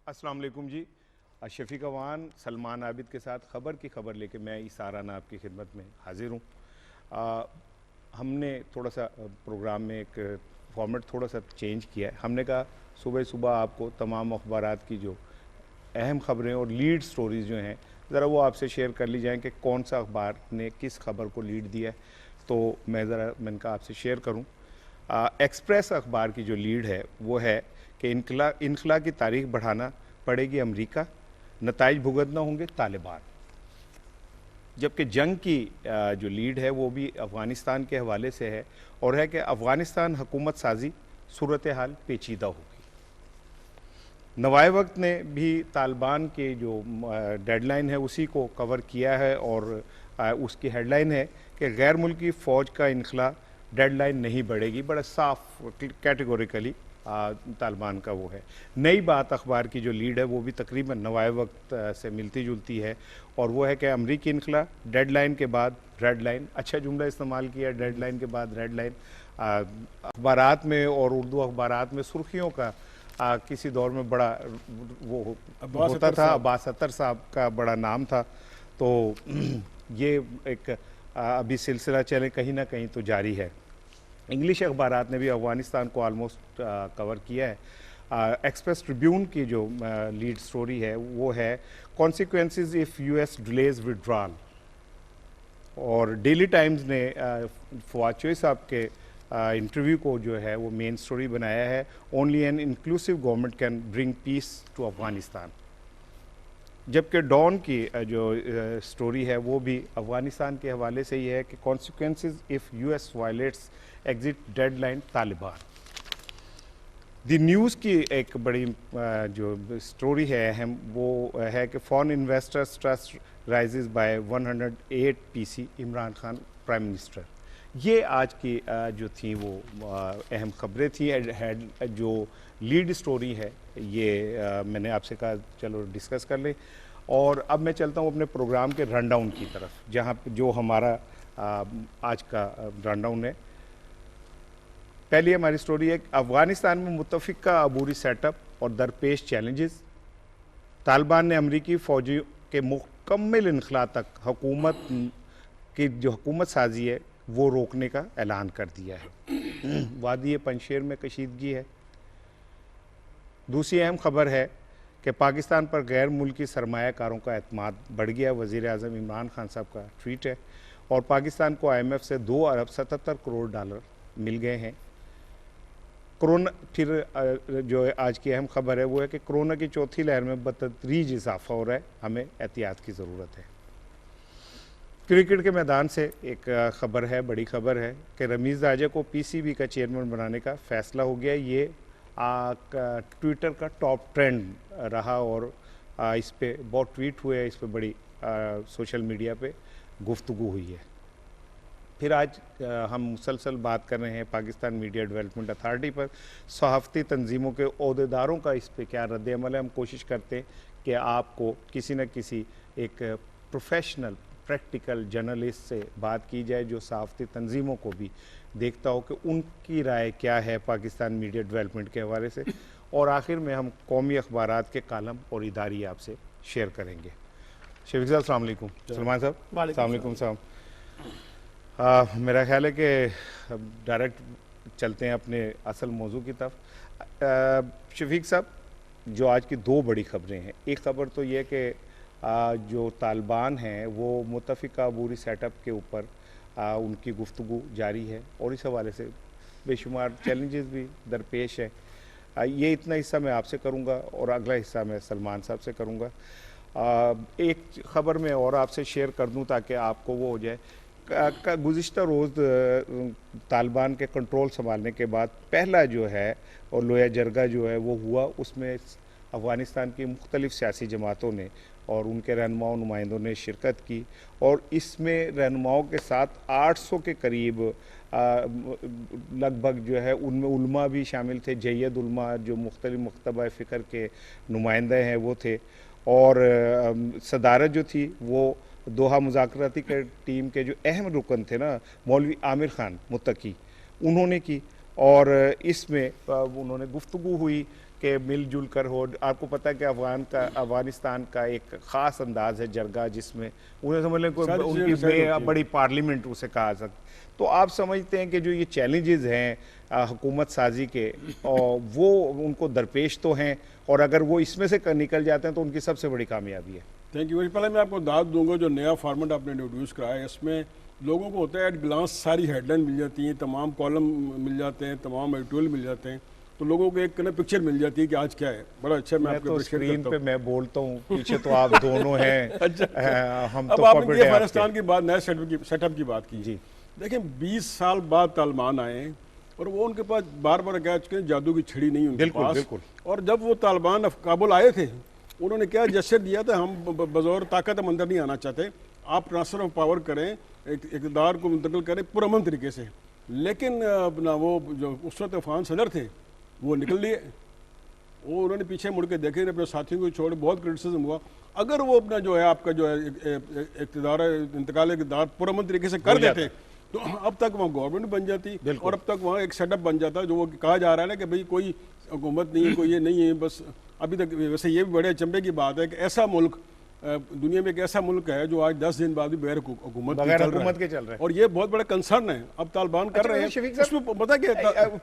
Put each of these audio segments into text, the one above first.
अस्सलाम वालेकुम जी। शफीक अवान सलमान आबिद के साथ खबर लेके मैं इसाराना आपकी खिदमत में हाजिर हूँ। हमने थोड़ा सा प्रोग्राम में एक फॉर्मेट थोड़ा सा चेंज किया है। हमने कहा सुबह सुबह आपको तमाम अखबारात की जो अहम ख़बरें और लीड स्टोरीज़ जो हैं ज़रा वो आपसे शेयर कर ली जाएँ कि कौन सा अखबार ने किस खबर को लीड दिया है। तो मैंने कहा आपसे शेयर करूँ। एक्सप्रेस अखबार की जो लीड है वो है कि इनखला की तारीख बढ़ाना पड़ेगी अमेरिका, नताइज भुगतना होंगे तालिबान। जबकि जंग की जो लीड है वो भी अफ़गानिस्तान के हवाले से है और है कि अफ़गानिस्तान हुकूमत साजी सूरत हाल पेचीदा होगी। नवाए वक्त ने भी तालिबान के जो डेडलाइन है उसी को कवर किया है और उसकी हेडलाइन है कि गैर मुल्की फ़ौज का इनखला डेडलाइन नहीं बढ़ेगी। बड़ा साफ कैटेगोरिकली तालिबान का वो है। नई बात अखबार की जो लीड है वो भी तकरीबन नवाए वक्त से मिलती जुलती है और वो है कि अमरीकी इनखला डेडलाइन के बाद रेड लाइन। अच्छा जुमला इस्तेमाल किया, डेडलाइन के बाद रेड लाइन। अखबारात में और उर्दू अखबारात में सुर्खियों का किसी दौर में बड़ा वो होता था, अब्बास अत्तर साहब का बड़ा नाम था। तो ये एक अभी सिलसिला चले कहीं ना कहीं तो जारी है। इंग्लिश अखबारात ने भी अफ़गानिस्तान को आलमोस्ट कवर किया है। एक्सप्रेस ट्रिब्यून की जो लीड स्टोरी है वो है consequences if US delays withdrawal. और डेली टाइम्स ने फवाद चौधरी साहब के इंटरव्यू को जो है वो मेन स्टोरी बनाया है। Only an inclusive government can bring peace to Afghanistan. जबकि डॉन की जो स्टोरी है वो भी अफ़गानिस्तान के हवाले से ही है कि consequences if US violets exit deadline Taliban. The news की एक बड़ी जो स्टोरी है अहम वो है कि foreign investors trust rises by 108 PC Imran Khan prime minister. ये आज की जो थी वो अहम खबरें थी। जो लीड स्टोरी है ये मैंने आपसे कहा चलो डिस्कस कर लें। और अब मैं चलता हूँ अपने प्रोग्राम के रनडाउन की तरफ, जहाँ जो हमारा आज का रनडाउन है। पहली हमारी स्टोरी है अफ़गानिस्तान में मुत्तफ़िका अबूरी सेटअप और दरपेश चैलेंजेस। तालिबान ने अमरीकी फ़ौजियों के मुकम्मल इनखला तक हुकूमत की जो हुकूमत साजी है वो रोकने का ऐलान कर दिया है। वादी पंजशेर में कशीदगी है। दूसरी अहम खबर है कि पाकिस्तान पर गैर मुल्की सरमायाकारों का एतमाद बढ़ गया। वज़ीर आज़म इमरान खान साहब का ट्वीट है। और पाकिस्तान को IMF से 2 अरब 77 करोड़ डॉलर मिल गए हैं। कोरोना, फिर जो आज की अहम खबर है वो है कि कोरोना की चौथी लहर में बतदरीज इजाफा हो रहा है, हमें एहतियात की ज़रूरत है। क्रिकेट के मैदान से एक खबर है, बड़ी खबर है कि रमीज़ राजा को PCB का चेयरमैन बनाने का फ़ैसला हो गया। ये ट्विटर का टॉप ट्रेंड रहा और इस पर बहुत ट्वीट हुए, इस पर बड़ी सोशल मीडिया पे गुफ्तगू हुई है। फिर आज हम मुसलसल बात कर रहे हैं पाकिस्तान मीडिया डेवलपमेंट अथॉरिटी पर। सहाफ़ती तंजीमों के ओहदेदारों का इस पर क्या रद्द अमल है। हम कोशिश करते हैं कि आपको किसी न किसी एक प्रोफेशनल प्रैक्टिकल जर्नलिस्ट से बात की जाए जो सहाफ़ती तंजीमों को भी देखता हो कि उनकी राय क्या है पाकिस्तान मीडिया डेवलपमेंट के हवाले से। और आखिर में हम कौमी अखबारात के कालम और इदारी आपसे शेयर करेंगे। शफीक साहब अस्सलाम वालेकुम। सलमान साहब अस्सलाम वालेकुम साहब। मेरा ख्याल है कि डायरेक्ट चलते हैं अपने असल मौजू की तरफ। शफीक साहब, जो आज की 2 बड़ी खबरें हैं, एक खबर तो ये कि जो तालिबान हैं वो मुत्तफ़िका अबूरी सेटअप के ऊपर उनकी गुफ्तगू जारी है और इस हवाले से बेशुमार चैलेंजेस भी दरपेश है। ये इतना हिस्सा मैं आपसे करूँगा और अगला हिस्सा मैं सलमान साहब से करूँगा। एक ख़बर मैं और आपसे शेयर कर दूँ ताकि आपको वो हो जाए। गुज़िश्ता रोज़ तालिबान के कंट्रोल संभालने के बाद पहला जो है और लोया जरगा जो है वो हुआ, उसमें अफ़गानिस्तान की मुख्तलिफ़ सियासी जमातों ने और उनके रहनुमाओं नुमाइंदों ने शिरकत की। और इसमें रहनुमाओं के साथ 800 के करीब लगभग जो है उनमें उलमा भी शामिल थे। जैयद उलमा जो मुख्तलिफ़ मकतबा फ़िक्र के नुमाइंदे हैं वो थे। और सदारत जो थी वो दोहा मुज़ाकराती के टीम के जो अहम रुकन थे ना, मौलवी आमिर खान मुत्तकी, उन्होंने की। और इसमें उन्होंने गुफ्तगू हुई कि मिलजुल कर हो। आपको पता है कि अफगानिस्तान का एक ख़ास अंदाज है जरगा, जिसमें उन्हें समझ लें कोई उनकी बड़ी पार्लियामेंट उसे कहा सकता। तो आप समझते हैं कि जो ये चैलेंजेस हैं हुकूमत साजी के, और वो उनको दरपेश तो हैं, और अगर वो इसमें से निकल जाते हैं तो उनकी सबसे बड़ी कामयाबी है। Thank you. पहले मैं आपको दाद दूंगा, जो नया फॉर्मेट आपने इंट्रोड्यूस कराया है, इसमें लोगों को होता है एट ग्लांस सारी हेडलाइन मिल जाती हैं, तमाम कॉलम मिल जाते हैं, तमाम एडिटोरियल मिल जाते हैं, तो लोगों को एक पिक्चर मिल जाती है कि आज क्या है। बड़ा अच्छा। मैं तो स्क्रीन पे मैं बोलता हूँ, पीछे तो आप दोनों हैं। अच्छा। हम अब तो आपने अफगानिस्तान की बात, नए सेटअप की बात की जी। देखिए 20 साल बाद तालिबान आए और वो उनके पास बार बार कह चुके हैं जादू की छड़ी नहीं उनके पास। बिल्कुल। और जब वो तालिबान काबुल आए थे, उन्होंने क्या जेस्चर दिया था, हम बज़ौर ताकत हम अंदर नहीं आना चाहते, आप ट्रांसफर ऑफ पावर करें, इक़्तिदार को मुंतकिल करें पुरअमन तरीके से। लेकिन अपना वो जो उस वक्त अफगान सदर थे वो निकल लिए, वो उन्होंने पीछे मुड़ के देखे, अपने साथियों को छोड़, बहुत क्रिटिसिज्म हुआ। अगर वो अपना जो है आपका जो है इक़्तिदार इंतकाल इक़्तिदार पुरअमन तरीके से कर देते तो अब तक वहाँ गवर्नमेंट बन जाती, और अब तक वहाँ एक सेटअप बन जाता, जो वो कहा जा रहा है ना कि भाई कोई हुकूमत नहीं है, कोई ये नहीं है बस। अभी तक वैसे ये भी बड़े अचंभे की बात है कि ऐसा मुल्क दुनिया में एक ऐसा मुल्क है जो आज 10 दिन बाद भी बगैर हुकूमत के चल रहा है, और ये बहुत बड़ा कंसर्न है। अब तालिबान कर रहे हैं, उसमें पता क्या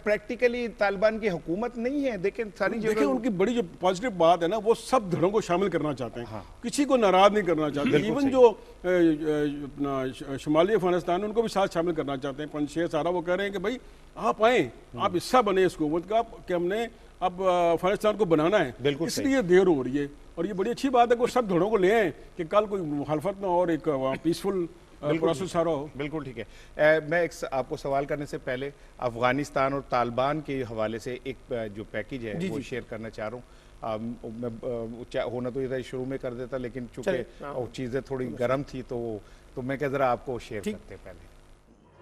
प्रैक्टिकली तालिबान की हुकूमत नहीं है। देखिए उनकी बड़ी जो पॉजिटिव बात है ना, वो सब धड़ों को शामिल करना चाहते हैं। हाँ। किसी को नाराज नहीं करना चाहते। इवन जो अपना शुमाली अफगानिस्तान है उनको भी साथ शामिल करना चाहते हैं। पंजशेर सारा वो कह रहे हैं कि भाई आप आए, आप हिस्सा बने इस हुकूमत का, कि हमने अब अफगानिस्तान को बनाना है, इसलिए देर हो रही है। और ये बड़ी अच्छी बात है कि सब धड़ों को ले आए कि कल कोई मुखालफत ना हो और एक पीसफुल प्रोसेस सारा हो। बिल्कुल ठीक है। मैं आपको सवाल करने से पहले अफगानिस्तान और तालिबान के हवाले से एक जो पैकेज है वो शेयर करना चाह रहा हूँ। मैं होना तो ये था शुरू में कर देता, लेकिन चूंकि चीज़ें थोड़ी गर्म थी तो मैं क्या ज़रा आपको शेयर करते पहले।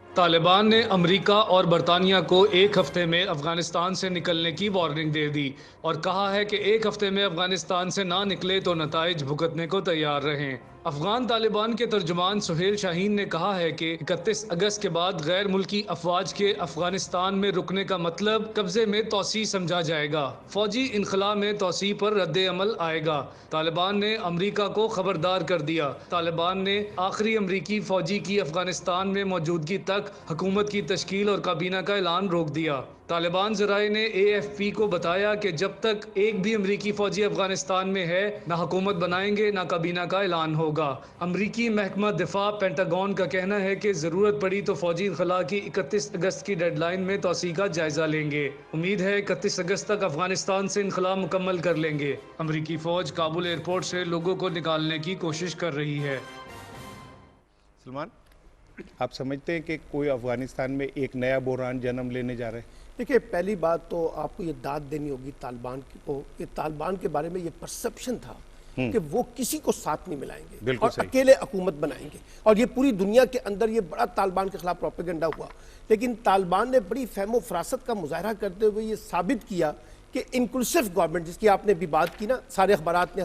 तालिबान ने अमेरिका और बरतानिया को एक हफ्ते में अफगानिस्तान से निकलने की वार्निंग दे दी और कहा है कि एक हफ्ते में अफगानिस्तान से ना निकले तो नताइज भुगतने को तैयार रहें। अफगान तालिबान के तर्जुमान सुहेल शाहीन ने कहा है कि 31 अगस्त के बाद गैर मुल्की अफवाज के अफगानिस्तान में रुकने का मतलब कब्जे में तोसी समझा जाएगा। फौजी इनखला में तोसी पर रद्द अमल आएगा। तालिबान ने अमरीका को खबरदार कर दिया। तालिबान ने आखिरी अमरीकी फौजी की अफगानिस्तान में मौजूदगी तक हुकूमत की तश्कील और काबीना का ऐलान रोक दिया। तालिबान ज़राए ने AFP को बताया कि जब तक एक भी अमरीकी फौजी अफगानिस्तान में है, ना हुकूमत बनाएंगे ना काबीना का ऐलान होगा। अमरीकी महकमा दिफा पेंटागन का कहना है कि ज़रूरत पड़ी तो फौजी इनखला की 31 अगस्त की डेडलाइन में तोसी का जायजा लेंगे। उम्मीद है 31 अगस्त तक अफगानिस्तान से इनखला मुकम्मल कर लेंगे। अमरीकी फ़ौज काबुल एयरपोर्ट से लोगों को निकालने की कोशिश कर रही है। सलमान, आप समझते हैं कि कोई अफगानिस्तान में एक नया बुहरान जन्म लेने जा रहा है? देखिए, पहली बात तो आपको ये दाद देनी होगी तालिबान को कि तालिबान के बारे में ये परसेप्शन था कि वो किसी को साथ नहीं मिलाएंगे और अकेले हुकूमत बनाएंगे, और ये पूरी दुनिया के अंदर ये बड़ा तालिबान के खिलाफ प्रोपेगेंडा हुआ। लेकिन तालिबान ने बड़ी फहमो फरासत का मुजाहरा करते हुए ये साबित किया कि इंक्लूसिव गवर्नमेंट, जिसकी आपने भी बात की ना, सारे अखबारात ने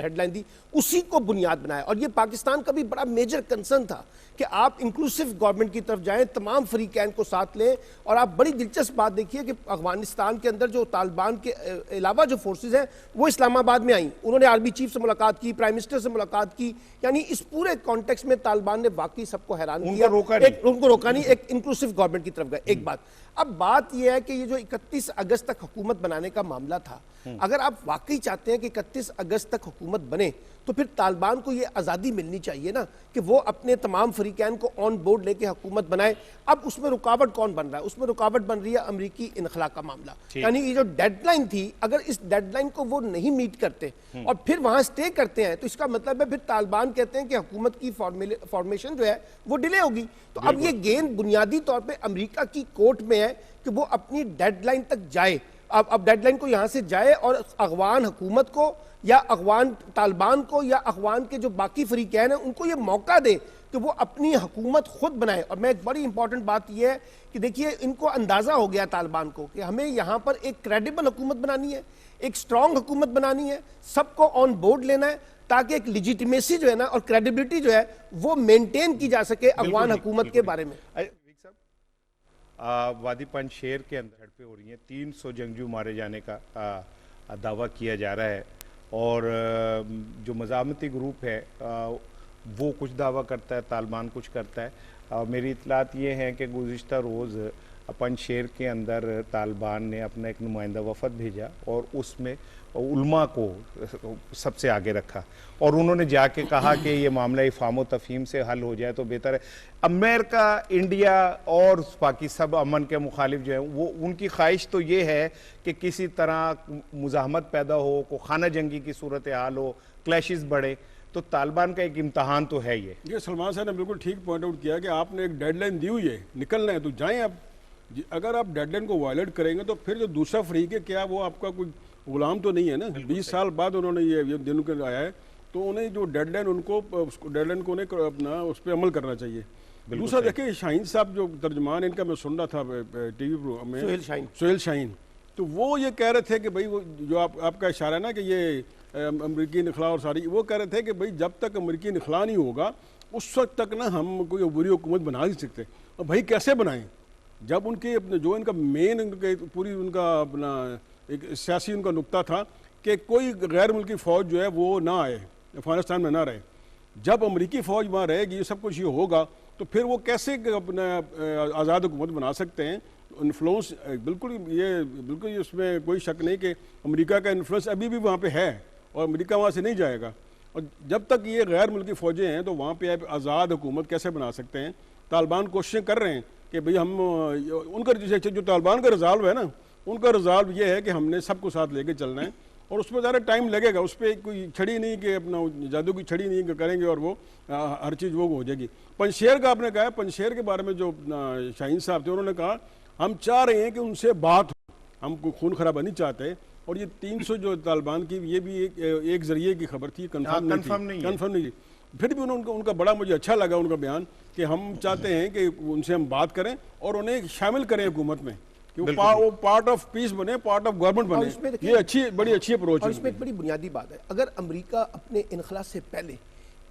हेडलाइन दी, उसी को बुनियाद बनाया। और ये पाकिस्तान का भी बड़ा मेजर कंसर्न था कि आप इंक्लूसिव गवर्नमेंट की तरफ जाएं, तमाम फ्रीकैन को साथ लें। और आप बड़ी दिलचस्प बात देखिए कि अफगानिस्तान के अंदर जो तालिबान के अलावा जो फोर्सेज हैं वो इस्लामाबाद में आई, उन्होंने आर्मी चीफ से मुलाकात की, प्राइम मिनिस्टर से मुलाकात की। यानी इस पूरे कॉन्टेक्स्ट में तालिबान ने वाकई सबको हैरान किया, उनको रोका नहीं, एक इंक्लूसिव गवर्नमेंट की तरफ गए। एक बात। अब बात यह है कि ये जो 31 अगस्त तक हुकूमत बनाने का मामला था, अगर आप वाकई चाहते हैं कि 31 अगस्त तक हुकूमत बने तो फिर तालिबान को ये आज़ादी मिलनी चाहिए ना कि वो अपने तमाम फ्रीकैन को ऑन बोर्ड लेके हुकूमत बनाए। अब उसमें रुकावट कौन बन रहा है? उसमें रुकावट बन रही है अमरीकी इनखला का मामला। यानी ये जो डेडलाइन थी, अगर इस डेडलाइन को वो नहीं मीट करते और फिर वहां स्टे करते हैं तो इसका मतलब है फिर तालिबान कहते हैं कि हुकूमत की फॉर्मेशन जो है वो डिले होगी। तो अब ये गेंद बुनियादी तौर पर अमरीका की कोर्ट में है कि वो अपनी डेडलाइन तक जाए। अब डेडलाइन को यहां से जाए और अफगान हुकूमत को या अफगान तालिबान को या अफगान के जो बाकी फ्रीकैन हैं उनको ये मौका दे कि वो अपनी हुकूमत खुद बनाए। और मैं एक बड़ी इंपॉर्टेंट बात यह है कि देखिए, इनको अंदाजा हो गया तालिबान को कि हमें यहाँ पर एक क्रेडिबल हुकूमत बनानी है, एक स्ट्रांग हुकूमत बनानी है, सबको ऑन बोर्ड लेना है ताकि एक लिजिटिमेसी जो है ना और क्रेडिबिलिटी जो है वो मेंटेन की जा सके अफगान हुकूमत के बारे में। वादी पंजशेर के अंदर झड़पें हो रही हैं, 300 जंगजू मारे जाने का दावा किया जा रहा है, और जो मज़ामती ग्रुप है वो कुछ दावा करता है, तालिबान कुछ करता है। मेरी इतलात ये है कि गुज़िश्ता रोज़ पंजशेर के अंदर तालिबान ने अपना एक नुमाइंदा वफद भेजा और उसमें उल्मा को सबसे आगे रखा, और उन्होंने जाके कहा कि ये मामला इफ़ाम तफ़हीम से हल हो जाए तो बेहतर है। अमेरिका, इंडिया और बाकी सब अमन के मुखालिफ जो हैं, वो उनकी ख्वाहिश तो ये है कि किसी तरह मुज़ाहमत पैदा हो, को खाना जंगी की सूरत हाल हो, क्लैशेस बढ़े। तो तालिबान का एक इम्तहान तो है ये सलमान साहब ने बिल्कुल ठीक पॉइंट आउट किया कि आपने एक डेडलाइन दी हुई है, निकलना है तो जाएं आप। अगर आप डेडलाइन को वायलेट करेंगे तो फिर जो दूसरा फ्रीक है, क्या वो आपका कोई गुलाम तो नहीं है ना। 20 साल बाद उन्होंने ये दिन के आया है, तो उन्हें जो डेडलाइन उनको डेडलाइन को उन्हें अपना उस पर अमल करना चाहिए। दूसरा देखिए, शाहीन साहब जो तर्जमान इनका मैं सुन रहा था टीवी प्रोग्राम में, सुहेल शाहीन, तो वो ये कह रहे थे कि भाई वो जो आपका इशारा है ना कि ये अमरीकी निखला और सारी, वो कह रहे थे कि भाई जब तक अमरीकी निखला नहीं होगा उस वक्त तक ना हम कोई बुरी हुकूमत बना नहीं सकते। और भाई कैसे बनाएं जब उनके अपने जो इनका मेन पूरी उनका अपना एक सियासी उनका नुक्ता था कि कोई गैर मुल्की फ़ौज जो है वो ना आए, अफगानिस्तान में ना रहे। जब अमरीकी फ़ौज वहाँ रहेगी, ये सब कुछ ये होगा, तो फिर वो कैसे अपना आज़ाद हुकूमत बना सकते हैं। इन्फ्लुएंस बिल्कुल इसमें कोई शक नहीं कि अमेरिका का इन्फ्लुएंस अभी भी वहाँ पे है और अमेरिका वहाँ से नहीं जाएगा। और जब तक ये गैर मुल्की फ़ौजें हैं तो वहाँ पे आज़ाद हुकूमत कैसे बना सकते हैं। तालिबान कोशिशें कर रहे हैं कि भाई हम उनका जो तालिबान का रिज़ॉल्व है ना, उनका रिज़ॉल्व ये है कि हमने सबको साथ लेके चलना है, और उसमें ज़्यादा टाइम लगेगा। उस पर कोई छड़ी नहीं कि अपना जादू की छड़ी नहीं करेंगे और वो हर चीज़ वो हो जाएगी। पंजशेर का आपने कहा, पंजशेर के बारे में जो शाहीन साहब थे उन्होंने कहा हम चाह रहे हैं कि उनसे बात हो, हम कोई खून खराबा नहीं चाहते। और ये 300 जो तालिबान की, ये भी एक जरिए की खबर थी, कन्फर्म नहीं थी। फिर भी उनका बड़ा मुझे अच्छा लगा उनका बयान कि हम चाहते हैं कि उनसे हम बात करें और उन्हें शामिल करें हुकूमत में, कि वो पार्ट ऑफ पीस बने, पार्ट ऑफ गवर्नमेंट बने। ये बड़ी अच्छी अप्रोच है। और इसमें एक बड़ी बुनियादी बात है, अगर अमेरिका अपने इनखला से पहले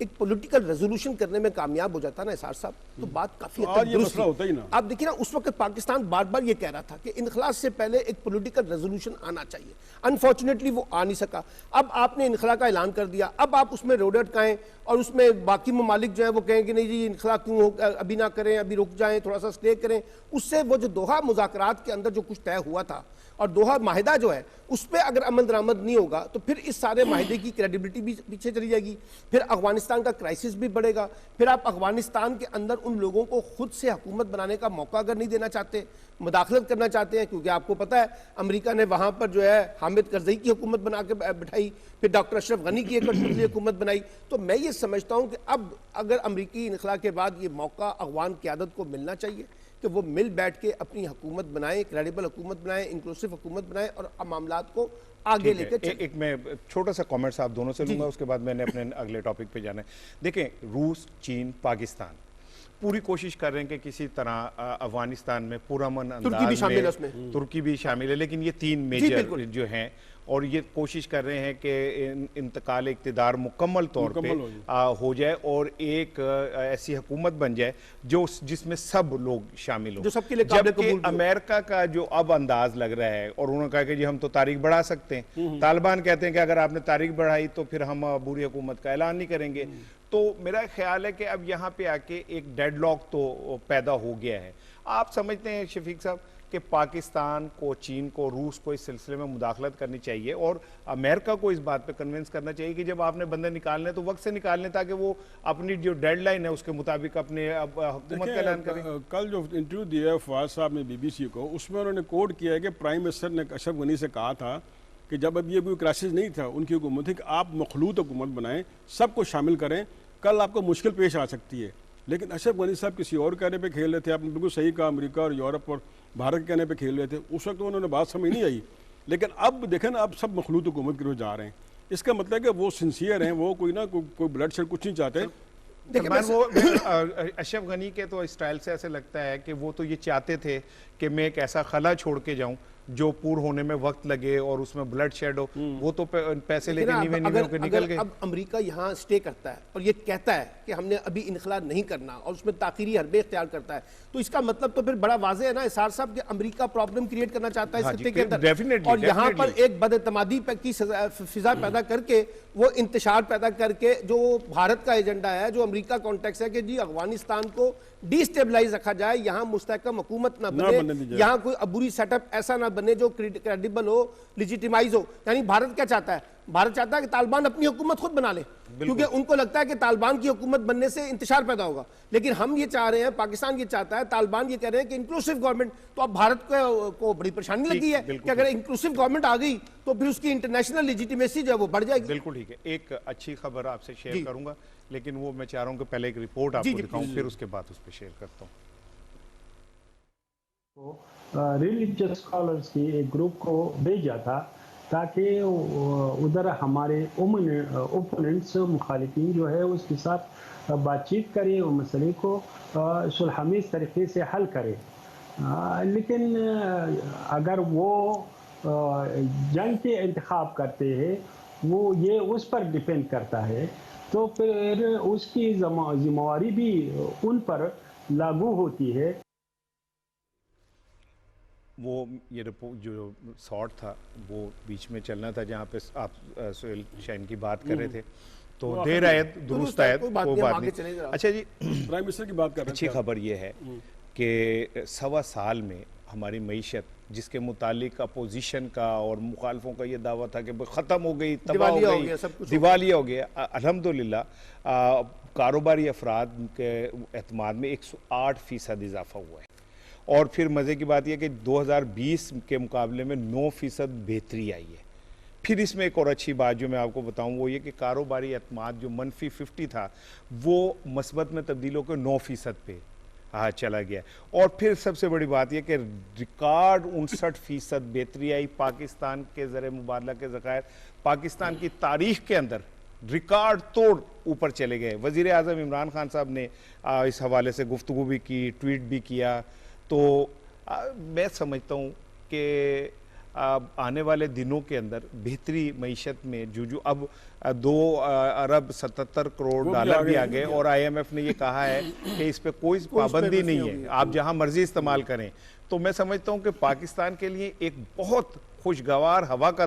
एक पॉलिटिकल रेजोल्यूशन करने में कामयाब हो जाता ना इसार साहब, तो बात काफी हद तक दुरुस्त होता ही ना। आप देखिए ना, उस वक्त पाकिस्तान बार बार ये कह रहा था कि इनखलास से पहले एक पॉलिटिकल रेजोल्यूशन आना चाहिए। अनफॉर्चुनेटली वो आ नहीं सका। अब आपने इनखला का ऐलान कर दिया, अब आप उसमें रोड अटकाएं और उसमें बाकी ममालिक जो है वो कहें कि नहीं जी इनखला क्यों अभी ना करें, अभी रुक जाएं, थोड़ा सा स्टे करें। उससे वो जो दोहा मुज़ाकरात के अंदर जो कुछ तय हुआ था और दोहा माहिदा जो है उस पर अगर अमल दरामद नहीं होगा तो फिर इस सारे माहिदे की क्रेडिबिलिटी भी पीछे चली जाएगी, फिर अफगानिस्तान का क्राइसिस भी बढ़ेगा। फिर आप अफगानिस्तान के अंदर उन लोगों को खुद से हुकूमत बनाने का मौका अगर नहीं देना चाहते, मुदाखलत करना चाहते हैं, क्योंकि आपको पता है अमेरिका ने वहां पर जो है हामिद करजई की हुकूमत बना के बिठाई, फिर डॉक्टर अशरफ गनी की एक हुकूमत बनाई। तो मैं ये समझता हूं कि अब अगर अमेरिकी इनखला के बाद ये मौका अफगान क़यादत को मिलना चाहिए कि वो मिल बैठ के अपनी हुकूमत बनाएं, क्रेडिबल हुकूमत बनाएं, इंक्लूसिव हुकूमत बनाएं और मामलात को आगे लेकर एक मैं छोटा सा कमेंट्स आप दोनों से लूंगा, उसके बाद मैंने अपने अगले टॉपिक पे जाना है। देखें, रूस, चीन, पाकिस्तान पूरी कोशिश कर रहे हैं कि किसी तरह अफगानिस्तान में पुरअमन अंदाज में, तुर्की भी शामिल है, लेकिन ये तीन मेजर जो हैं और ये कोशिश कर रहे हैं कि इंतकाल इक़्तिदार मुकम्मल तौर पे हो जाए और एक ऐसी हुकूमत बन जाए जो जिसमें सब लोग शामिल हों, जबकि अमेरिका का जो अब अंदाज लग रहा है, और उन्होंने कहा कि जी हम तो तारीख बढ़ा सकते हैं। तालिबान कहते हैं कि अगर आपने तारीख बढ़ाई तो फिर हम बुरी हुकूमत का ऐलान नहीं करेंगे। तो मेरा ख्याल है कि अब यहाँ पे आके एक डेडलॉक तो पैदा हो गया है। आप समझते हैं शफीक साहब कि पाकिस्तान को, चीन को, रूस को इस सिलसिले में मुदाखलत करनी चाहिए और अमेरिका को इस बात पे कन्विंस करना चाहिए कि जब आपने बंदे निकालने तो वक्त से निकालने, ताकि वो अपनी जो डेडलाइन है उसके मुताबिक अपने हुकूमत का ऐलान करें। कल जो इंटरव्यू दिया है फवाद साहब ने BBC को, उसमें उन्होंने कोट किया है कि प्राइम मिनिस्टर ने अशरफ गनी से कहा था कि जब अब ये कोई क्राइसिस नहीं था उनकी हुकूमत थी कि आप मखलूत हुकूमत बनाएं, सबको शामिल करें, कल आपको मुश्किल पेश आ सकती है। लेकिन अशरफ गनी साहब किसी और कहने पे खेल रहे थे। आपने बिल्कुल सही कहा, अमेरिका और यूरोप और भारत के कहने पे खेल रहे थे। उस वक्त उन्होंने बात समझ नहीं आई, लेकिन अब देखें ना, अब सब मखलूत हुकूमत की तरफ जा रहे हैं। इसका मतलब है कि वो सिंसियर हैं, वो कोई ना कोई ब्लड शेड कुछ नहीं चाहते। देखिए वो अशरफ गनी के तो स्टाइल से ऐसे लगता है कि वो तो ये चाहते थे कि मैं एक ऐसा खला छोड़ के जाऊं जो पूर्ण होने में वक्त लगे और उसमें ब्लड शेड हो, वो तो पैसे लेके नीवे होकर निकल गए। अब अमेरिका यहाँ स्टे करता है और ये कहता है कि हमने अभी इनखला नहीं करना और उसमें ताखीरी हरबे इख्तियार करता है, तो इसका मतलब तो फिर बड़ा वाज़ेह है ना इसार साहब कि अमेरिका प्रॉब्लम क्रिएट करना चाहता है इस खत्ते के अंदर, और यहाँ पर एक बदएतमादी की फिजा पैदा करके वो इंतशार पैदा करके जो भारत का एजेंडा है, जो अमेरिका कॉन्टेक्स्ट है कि जी अफगानिस्तान को डिस्टेबलाइज रखा जाए, यहाँ मुस्तहकम हुकूमत ना बने, यहाँ कोई अबूरी सेटअप ऐसा ना बने जो क्रेडिबल हो, लिजिटिमाइज हो। यानी भारत क्या चाहता है? भारत चाहता है कि तालिबान अपनी हुकूमत खुद बना ले, क्योंकि उनको लगता है कि तालिबान की हुकूमत बनने से इंतशार पैदा होगा। लेकिन हम ये चाह रहे हैं, पाकिस्तान ये चाहता है, तालिबान ये कह रहे हैं कि इंक्लूसिव गवर्नमेंट, तो अब भारत को बड़ी परेशानी लगी है कि अगर इंक्लूसिव गवर्नमेंट आ गई तो फिर उसकी इंटरनेशनल लेजिटिमेसी जो है वो बढ़ जाएगी। बिल्कुल ठीक है। एक अच्छी खबर आपसे शेयर करूंगा, लेकिन वो मैं चाह रहा हूँ कि पहले एक रिपोर्ट आपको दिखाऊं, फिर उसके बाद उस पर शेयर करता हूँ। रिलीजियस स्कॉलर्स की एक ग्रुप को भेजा था ताकि उधर हमारे ओपोनेंट्स मुखालिफिन जो है उसके साथ बातचीत करे और मसले को सुलहमीज़ तरीके से हल करे। लेकिन अगर वो जंग के इंतखाब करते हैं, वो ये उस पर डिपेंड करता है, तो फिर उसकी जिम्मेवारी भी उन पर लागू होती है। वो ये रिपोर्ट जो शॉर्ट था वो बीच में चलना था जहाँ पे आप सुहेल शाहीन की बात कर रहे थे, तो देर आयत दुरुस्त आयत वो बात नहीं। अच्छा जी, प्राइम मिनिस्टर की बात कर रहे हैं। अच्छी खबर ये है कि 1.25 साल में हमारी मईशत, जिसके मुतालिक अपोजिशन का और मुखालफों का ये दावा था कि ख़त्म हो गई, तबाह हो गई, दिवालिया हो गया, अल्हम्दुलिल्लाह कारोबारी अफराद के एतमाद में 108% इजाफा हुआ है। और फिर मज़े की बात यह कि 2020 के मुकाबले में 9% बेहतरी आई है। फिर इसमें एक और अच्छी बात जो मैं आपको बताऊं वो ये कि कारोबारी एतमाद जो मनफी 50 था वो मस्बत में तब्दील होकर 9% पे चला गया। और फिर सबसे बड़ी बात यह कि रिकॉर्ड 59% बेहतरी आई पाकिस्तान के ज़र मुबादला के ज़खायर, पाकिस्तान की तारीख के अंदर रिकॉर्ड तोड़ ऊपर चले गए। वज़ीर आज़म इमरान खान साहब ने इस हवाले से गुफ्तगू भी की, ट्वीट भी किया। तो मैं समझता हूँ कि आने वाले दिनों के अंदर बेहतरी मईशत में जो अब 2 अरब 77 करोड़ डॉलर भी आ गए, और IMF ने ये कहा है कि इस पे कोई पाबंदी नहीं है, आप जहां मर्जी इस्तेमाल करें। तो मैं समझता हूं कि पाकिस्तान के लिए एक बहुत खुशगवार हवा का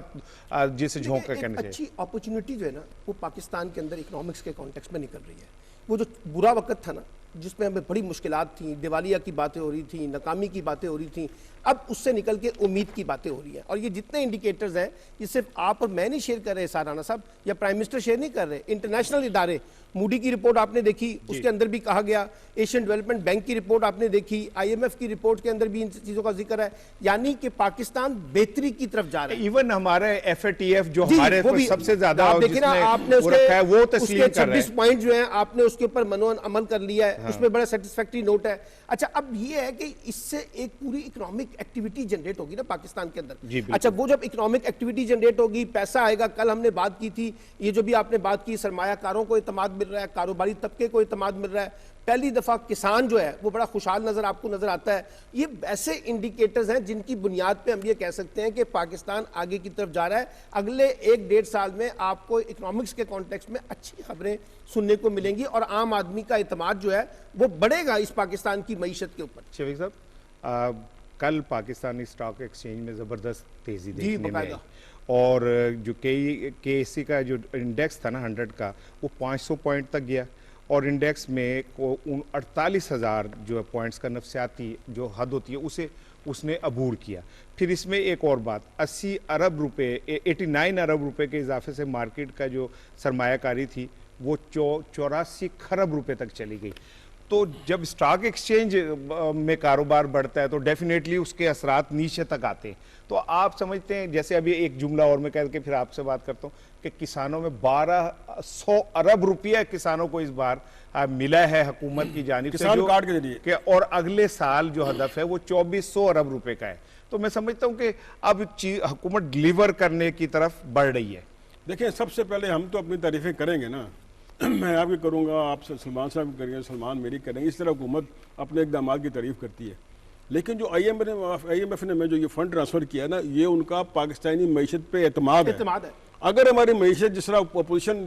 जिसे झोंका कहने से अच्छी अपॉर्चुनिटी जो है ना वो पाकिस्तान के अंदर इकोनॉमिक्स के कॉन्टेक्स्ट में निकल रही है। वो जो बुरा वक्त था ना जिसमें हमें बड़ी मुश्किलात थी, दिवालिया की बातें हो रही थी, नाकामी की बातें हो रही थी, अब उससे निकल के उम्मीद की बातें हो रही है। और ये जितने इंडिकेटर्स हैं ये सिर्फ आप और मैं नहीं शेयर कर रहे साराना साहब या प्राइम मिनिस्टर शेयर नहीं कर रहे, इंटरनेशनल इदारे, मूडी की रिपोर्ट आपने देखी, उसके अंदर भी कहा गया, एशियन डेवलपमेंट बैंक की रिपोर्ट आपने देखी, IMF की रिपोर्ट के अंदर भी इन चीजों का जिक्र है, यानी कि पाकिस्तान बेहतरी की तरफ जा रहा है। इवन हमारे FATF जो हमारे सबसे ज्यादा देखिए ना, आपने उसके 26 पॉइंट जो है आपने उसके ऊपर मनोन अमल कर लिया है, उसमें बड़ा सेटिस्फैक्टरी नोट है। अच्छा, अब ये है कि इससे एक पूरी इकोनॉमिक एक्टिविटी जनरेट होगी ना पाकिस्तान के अंदर। अच्छा, वो जब इकोनॉमिक एक्टिविटी जनरेट होगी, पैसा आएगा। कल हमने बात की थी, ये जो भी आपने बात की, सरमायाकारों को इत्मीनान मिल रहा है, कारोबारी तबके को इत्मीनान मिल रहा है, पहली दफा किसान जो है वो बड़ा खुशहाल आपको नजर आता है। ये ऐसे इंडिकेटर्स हैं जिनकी बुनियाद पे हम ये कह सकते हैं कि पाकिस्तान आगे की तरफ जा रहा है। अगले 1-1.5 साल में आपको इकोनॉमिक्स के कॉन्टेक्स्ट में अच्छी खबरें सुनने को मिलेंगी और आम आदमी का इत्मीनान जो है वो बढ़ेगा इस पाकिस्तान की मईशत के ऊपर। शफीक साहब, कल पाकिस्तानी स्टॉक एक्सचेंज में ज़बरदस्त तेज़ी देखने में आई, और जो KSE का जो इंडेक्स था ना 100 का, वो 500 पॉइंट तक गया, और इंडेक्स में 48,000 जो है पॉइंट्स का नफसियाती जो हद होती है उसे उसने अबूर किया। फिर इसमें एक और बात, 80 अरब रुपए 89 अरब रुपए के इजाफे से मार्केट का जो सरमायाकारी थी वो 84 खरब रुपए तक चली गई। तो जब स्टॉक एक्सचेंज में कारोबार बढ़ता है तो डेफिनेटली उसके असरात नीचे तक आते हैं। तो आप समझते हैं, जैसे अभी एक जुमला और मैं कह के फिर आपसे बात करता हूँ कि किसानों में 1200 अरब रुपया किसानों को इस बार मिला है हुकूमत की जानिब से, जो कार्ड के जरिए, और अगले साल जो हदफ है वो 2400 अरब रुपए का है। तो मैं समझता हूँ कि अब हुकूमत डिलीवर करने की तरफ बढ़ रही है। देखिए, सबसे पहले हम तो अपनी तारीफें करेंगे ना, मैं आपकी करूँगा, आप सलमान साहब की करेंगे, सलमान मेरी करेंगे। इस तरह हुकूमत अपने इक़दामात की तारीफ करती है। लेकिन जो IMF ने में जो ये फंड ट्रांसफर किया ना, ये उनका पाकिस्तानी मईशत पे एतमाद है। अगर हमारी मईशत जिस तरह अपोजिशन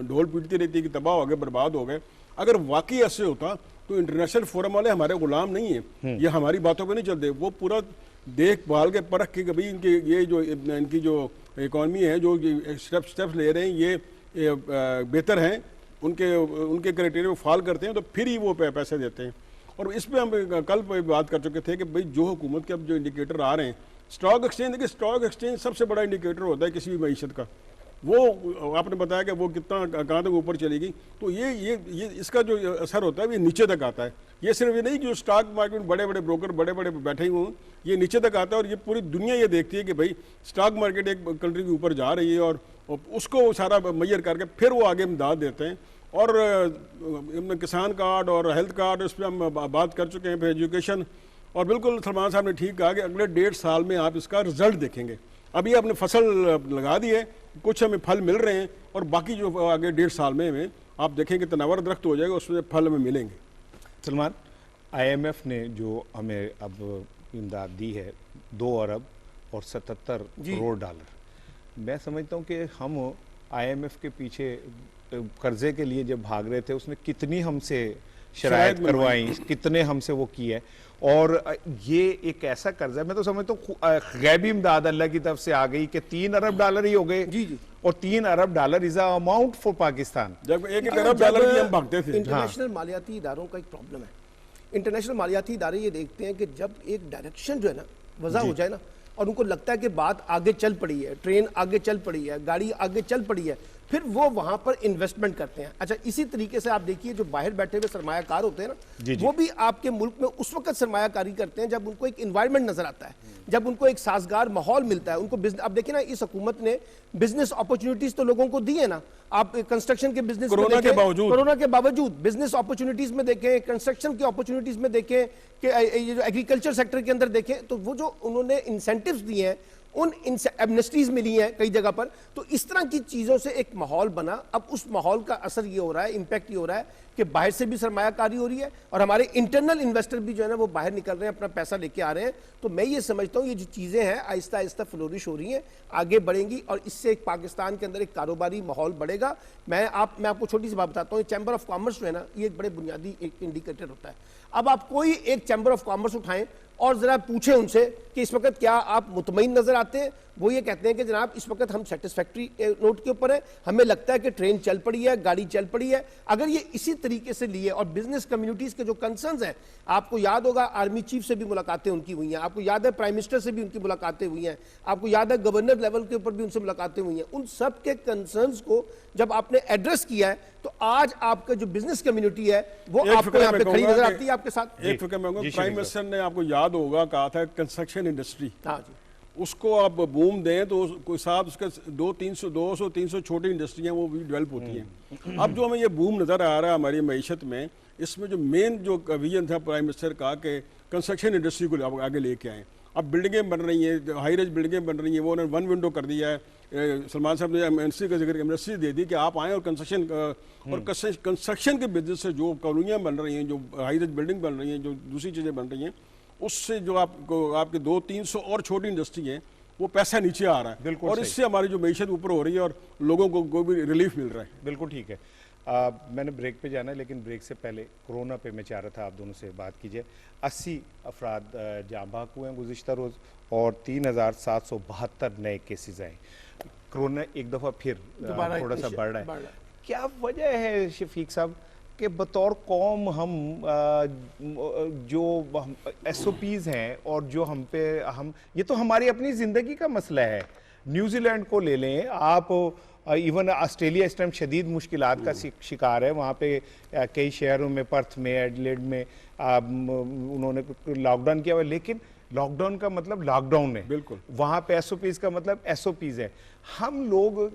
ढोल पीटती रहती है कि तबाह हो गए, बर्बाद हो गए, अगर वाकई ऐसे होता तो इंटरनेशनल फोरम वाले हमारे गुलाम नहीं है, ये हमारी बातों पे नहीं चलते। वो पूरा देखभाल के परख के कभी इनकी जो इकॉनमी है, जो स्टेप्स ले रहे हैं, ये बेहतर हैं, उनके क्राइटेरिया फॉल करते हैं, तो फिर ही वो पैसे देते हैं। और इस पर हम कल बात कर चुके थे कि भाई जो हुकूमत के अब जो इंडिकेटर आ रहे हैं, स्टॉक एक्सचेंज, देखिए स्टॉक एक्सचेंज सबसे बड़ा इंडिकेटर होता है किसी भी मईशत का। वो आपने बताया कि वो कितना कहाँ तक ऊपर चलेगी, तो ये इसका जो असर होता है ये नीचे तक आता है। ये सिर्फ ये नहीं जो स्टॉक मार्केट में बड़े बड़े ब्रोकर बड़े बड़े बैठे हुए हैं, ये नीचे तक आता है। और ये पूरी दुनिया ये देखती है कि भाई स्टॉक मार्केट एक कंट्री के ऊपर जा रही है, और उसको सारा मैयर करके फिर वो आगे इमदाद देते हैं। और किसान कार्ड और हेल्थ कार्ड, इस पर हम बात कर चुके हैं, फिर एजुकेशन। और बिल्कुल सलमान साहब ने ठीक कहा कि अगले 1.5 साल में आप इसका रिजल्ट देखेंगे। अभी आपने फसल लगा दी है, कुछ हमें फल मिल रहे हैं, और बाकी जो आगे 1.5 साल में आप देखेंगे तनावर दरख्त हो जाएगा, उसमें फल हमें मिलेंगे। सलमान, IMF ने जो हमें अब इमदाद दी है 2 अरब और 77 करोड़ डॉलर, मैं समझता हूँ कि हम IMF के पीछे कर्जे के लिए जब भाग रहे थे, उसने कितनी हमसे शरायत करवाई, कितने हमसे वो किए। और ये एक ऐसा कर्जा है, मैं तो समझता हूँ गैबी इमदाद अल्लाह की तरफ से आ गई कि 3 अरब डॉलर ही हो गए। जी जी। और 3 अरब dollar is amount for Pakistan. जब 1 अरब डॉलर की हम भागते थे। इंटरनेशनल मालियाती इदारों का एक प्रॉब्लम है। इंटरनेशनल मालियाती इदारे ये देखते हैं कि जब एक डायरेक्शन जो है ना वजह हो जाए ना, और उनको लगता है कि बात आगे चल पड़ी है, ट्रेन आगे चल पड़ी है, गाड़ी आगे चल पड़ी है, फिर वो वहां पर इन्वेस्टमेंट करते हैं। अच्छा, इसी तरीके से आप देखिए जो बाहर बैठे हुए सरमायाकार होते हैं ना, वो भी आपके मुल्क में उस वक्त सरमायाकारी करते हैं जब उनको एक इन्वायरमेंट नजर आता है, जब उनको एक साजगार माहौल मिलता है। उनको बिजनेस, आप देखिए ना, इस हुकूमत ने बिजनेस अपॉर्चुनिटीज तो लोगों को दी है ना। आप कंस्ट्रक्शन के बिजनेस कोरोना के बावजूद बिजनेस अपॉर्चुनिटीज में देखें, कंस्ट्रक्शन की अपॉर्चुनिटीज में देखें, कि ये जो एग्रीकल्चर सेक्टर के अंदर देखें, तो वो जो उन्होंने इंसेंटिव्स दिए हैं, उन एमनेस्टीज मिली हैं कई जगह पर, तो इस तरह की चीजों से एक माहौल बना। अब उस माहौल का असर ये हो रहा है, इंपैक्ट ये हो रहा है कि बाहर से भी सरमायाकारी हो रही है, और हमारे इंटरनल इन्वेस्टर भी जो है ना वो बाहर निकल रहे हैं, अपना पैसा लेके आ रहे हैं। तो मैं ये समझता हूँ ये जो चीजें हैं आहिस्ता आहिस्ता फ्लोरिश हो रही हैं, आगे बढ़ेंगी, और इससे एक पाकिस्तान के अंदर एक कारोबारी माहौल बढ़ेगा। मैं आपको छोटी सी बात बताता हूँ, चैम्बर ऑफ कॉमर्स जो है ना, ये एक बड़े बुनियादी एक इंडिकेटर होता है। अब आप कोई एक चैम्बर ऑफ कॉमर्स उठाएं और जरा पूछें उनसे कि इस वक्त क्या आप मुतमईन नजर आते हैं, वो ये कहते हैं कि जनाब इस वक्त हम सेटिस्फैक्ट्री नोट के ऊपर है, हमें लगता है कि ट्रेन चल पड़ी है, गाड़ी चल पड़ी है। अगर ये इसी तरीके से लिए, और बिजनेस कम्युनिटीज के जो कंसर्न्स हैं, आपको याद होगा आर्मी चीफ से भी मुलाकातें उनकी हुई हैं, आपको याद है प्राइम मिनिस्टर से भी उनकी मुलाकातें हुई हैं, आपको याद है गवर्नर लेवल के ऊपर भी उनसे मुलाकातें हुई हैं। उन सब के कंसर्न्स को जब आपने एड्रेस किया है, तो आज आपका जो बिजनेस कम्युनिटी है वो आपको यहाँ पे खड़ी नजर आती है आपके साथ। एक फिक्र में प्राइम मिनिस्टर ने आपको याद होगा कहा था कंस्ट्रक्शन इंडस्ट्री, हाँ जी, उसको आप बूम दें तो कोई साथ उसके 200-300 छोटी इंडस्ट्रियां वो भी डेवलप होती हैं। अब जो हमें ये बूम नज़र आ रहा है हमारी मईशत में, इसमें जो मेन जो विजन था प्राइम मिनिस्टर का कि कंस्ट्रक्शन इंडस्ट्री को आगे लेके आएँ। अब बिल्डिंगें बन रही हैं, हाई रेज बिल्डिंगें बन रही हैं, वो उन्होंने 1 विंडो कर दिया है। सलमान साहब ने एमएनसी का जिक्र, एमएनसी दे दी कि आप आएँ और कंस्ट्रक्शन के बिजनेस से जो कॉलोनियाँ बन रही हैं, जो हाई रेज बिल्डिंग बन रही हैं, जो दूसरी चीज़ें बन रही हैं, उससे जो आपके 200-300 और छोटी इंडस्ट्री है वो पैसा नीचे आ रहा है, और इससे हमारी जो मईशत ऊपर हो रही है और लोगों को भी रिलीफ मिल रहा है। बिल्कुल ठीक है। मैंने ब्रेक पे जाना है, लेकिन ब्रेक से पहले कोरोना पे मैं चाह रहा था आप दोनों से बात कीजिए। 80 अफराद जाँ बहक हुए हैं गुज़िश्ता रोज़, और 3772 नए केसेस आए। कोरोना एक दफ़ा फिर थोड़ा सा बढ़ रहा है। क्या वजह है शफीक साहब कि बतौर कौम हम जो SOPs हैं और जो हम ये तो हमारी अपनी ज़िंदगी का मसला है। न्यूजीलैंड को ले लें आप, इवन ऑस्ट्रेलिया इस टाइम शदीद मुश्किलात का शिकार है। वहाँ पे कई शहरों में, पर्थ में, एडिलेड में उन्होंने लॉकडाउन किया हुआ, लेकिन लॉकडाउन का मतलब लॉकडाउन है, बिल्कुल। वहाँ पे SOPs का मतलब SOPs है। हम लोग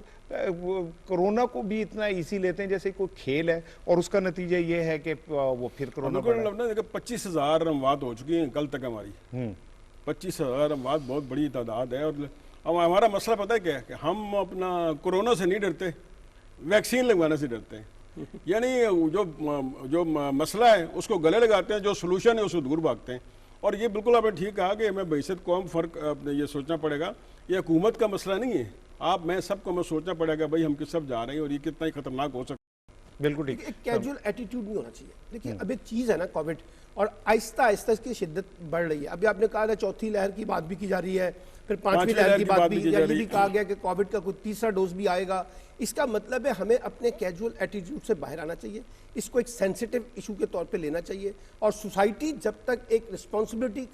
कोरोना को भी इतना इजी लेते हैं जैसे कोई खेल है, और उसका नतीजा ये है कि वो फिर कोरोना 25,000 अमवात हो चुकी हैं कल तक हमारी। 25,000 अमवात बहुत बड़ी तादाद है। और हमारा मसला पता है क्या है कि हम अपना कोरोना से नहीं डरते, वैक्सीन लगवाने से डरते हैं। यानी जो मसला है उसको गले लगाते हैं, जो सोल्यूशन है उसको दूर भागते हैं। और ये बिल्कुल आपने ठीक कहा कि हमें बहशत कौम फ़र्क ये सोचना पड़ेगा, ये हुकूमत का मसला नहीं है, आप मैं सबको हमें सोचना पड़ेगा भाई हम किस सब जा रहे हैं और ये कितना ही खतरनाक हो सकता है। बिल्कुल ठीक, एक कैजुअल एटीट्यूड नहीं होना चाहिए। देखिए अब एक चीज़ है ना कोविड, और आहिस्ता आहिस्ता इसकी शिद्दत बढ़ रही है। अभी आपने कहा ना चौथी लहर की बात भी की जा रही है, फिर पांचवी लहर की बात भी, या ये भी कहा गया कि कोविड का कोई तीसरा डोज भी आएगा। इसका मतलब है हमें अपने कैजुअल एटीट्यूड से बाहर आना चाहिए, इसको एक सेंसिटिव इशू के तौर पे लेना चाहिए, और सोसाइटी जब तक एक रिस्पॉन्सिबिलिटी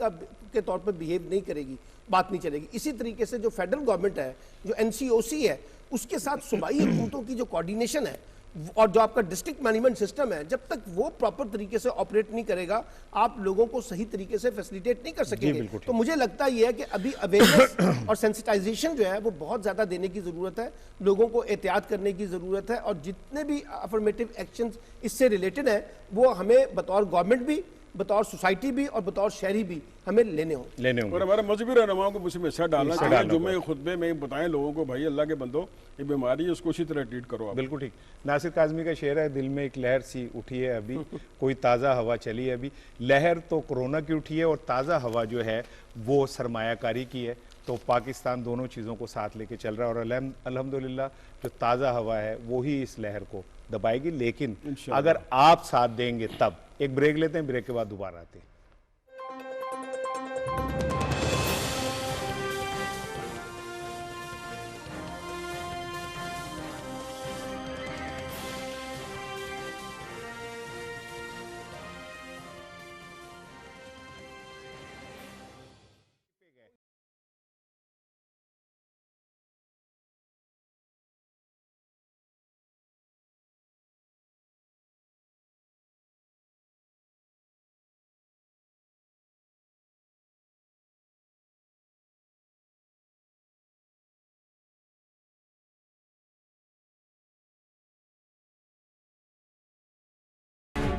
के तौर पर बिहेव नहीं करेगी बात नहीं चलेगी। इसी तरीके से जो फेडरल गवर्नमेंट है, जो NCOC है, उसके साथ सूबाई हुकूमतों की जो कोऑर्डिनेशन है और जो आपका डिस्ट्रिक्ट मैनेजमेंट सिस्टम है, जब तक वो प्रॉपर तरीके से ऑपरेट नहीं करेगा, आप लोगों को सही तरीके से फैसिलिटेट नहीं कर सकेंगे। तो मुझे लगता ये है कि अभी अवेयरनेस और सेंसिटाइजेशन जो है वो बहुत ज़्यादा देने की ज़रूरत है, लोगों को एहतियात करने की ज़रूरत है, और जितने भी अफर्मेटिव एक्शंस इससे रिलेटेड हैं वो हमें बतौर गवर्नमेंट भी, बतौर सोसाइटी भी और बतौर शहरी भी हमें लेने होंगे। और हमारे मजहबी रहनुमाओं को मुझे हिस्सा डालना चाहिए, जुम्मे खुतबे में बताएं लोगों को भाई अल्लाह के बंदो ये बीमारी है, उसको इसी तरह ट्रीट करो आप। बिल्कुल ठीक। नासिर काज़मी का शेर है, दिल में एक लहर सी उठी है अभी, कोई ताज़ा हवा चली है अभी। लहर तो कोरोना की उठी है और ताज़ा हवा जो है वो सरमायाकारी की है। तो पाकिस्तान दोनों चीज़ों को साथ लेके चल रहा है, और अल्हम्दुलिल्लाह जो ताज़ा हवा है वो ही इस लहर को दबाएगी। लेकिन अगर आप साथ देंगे तब। एक ब्रेक लेते हैं, ब्रेक के बाद दोबारा आते हैं।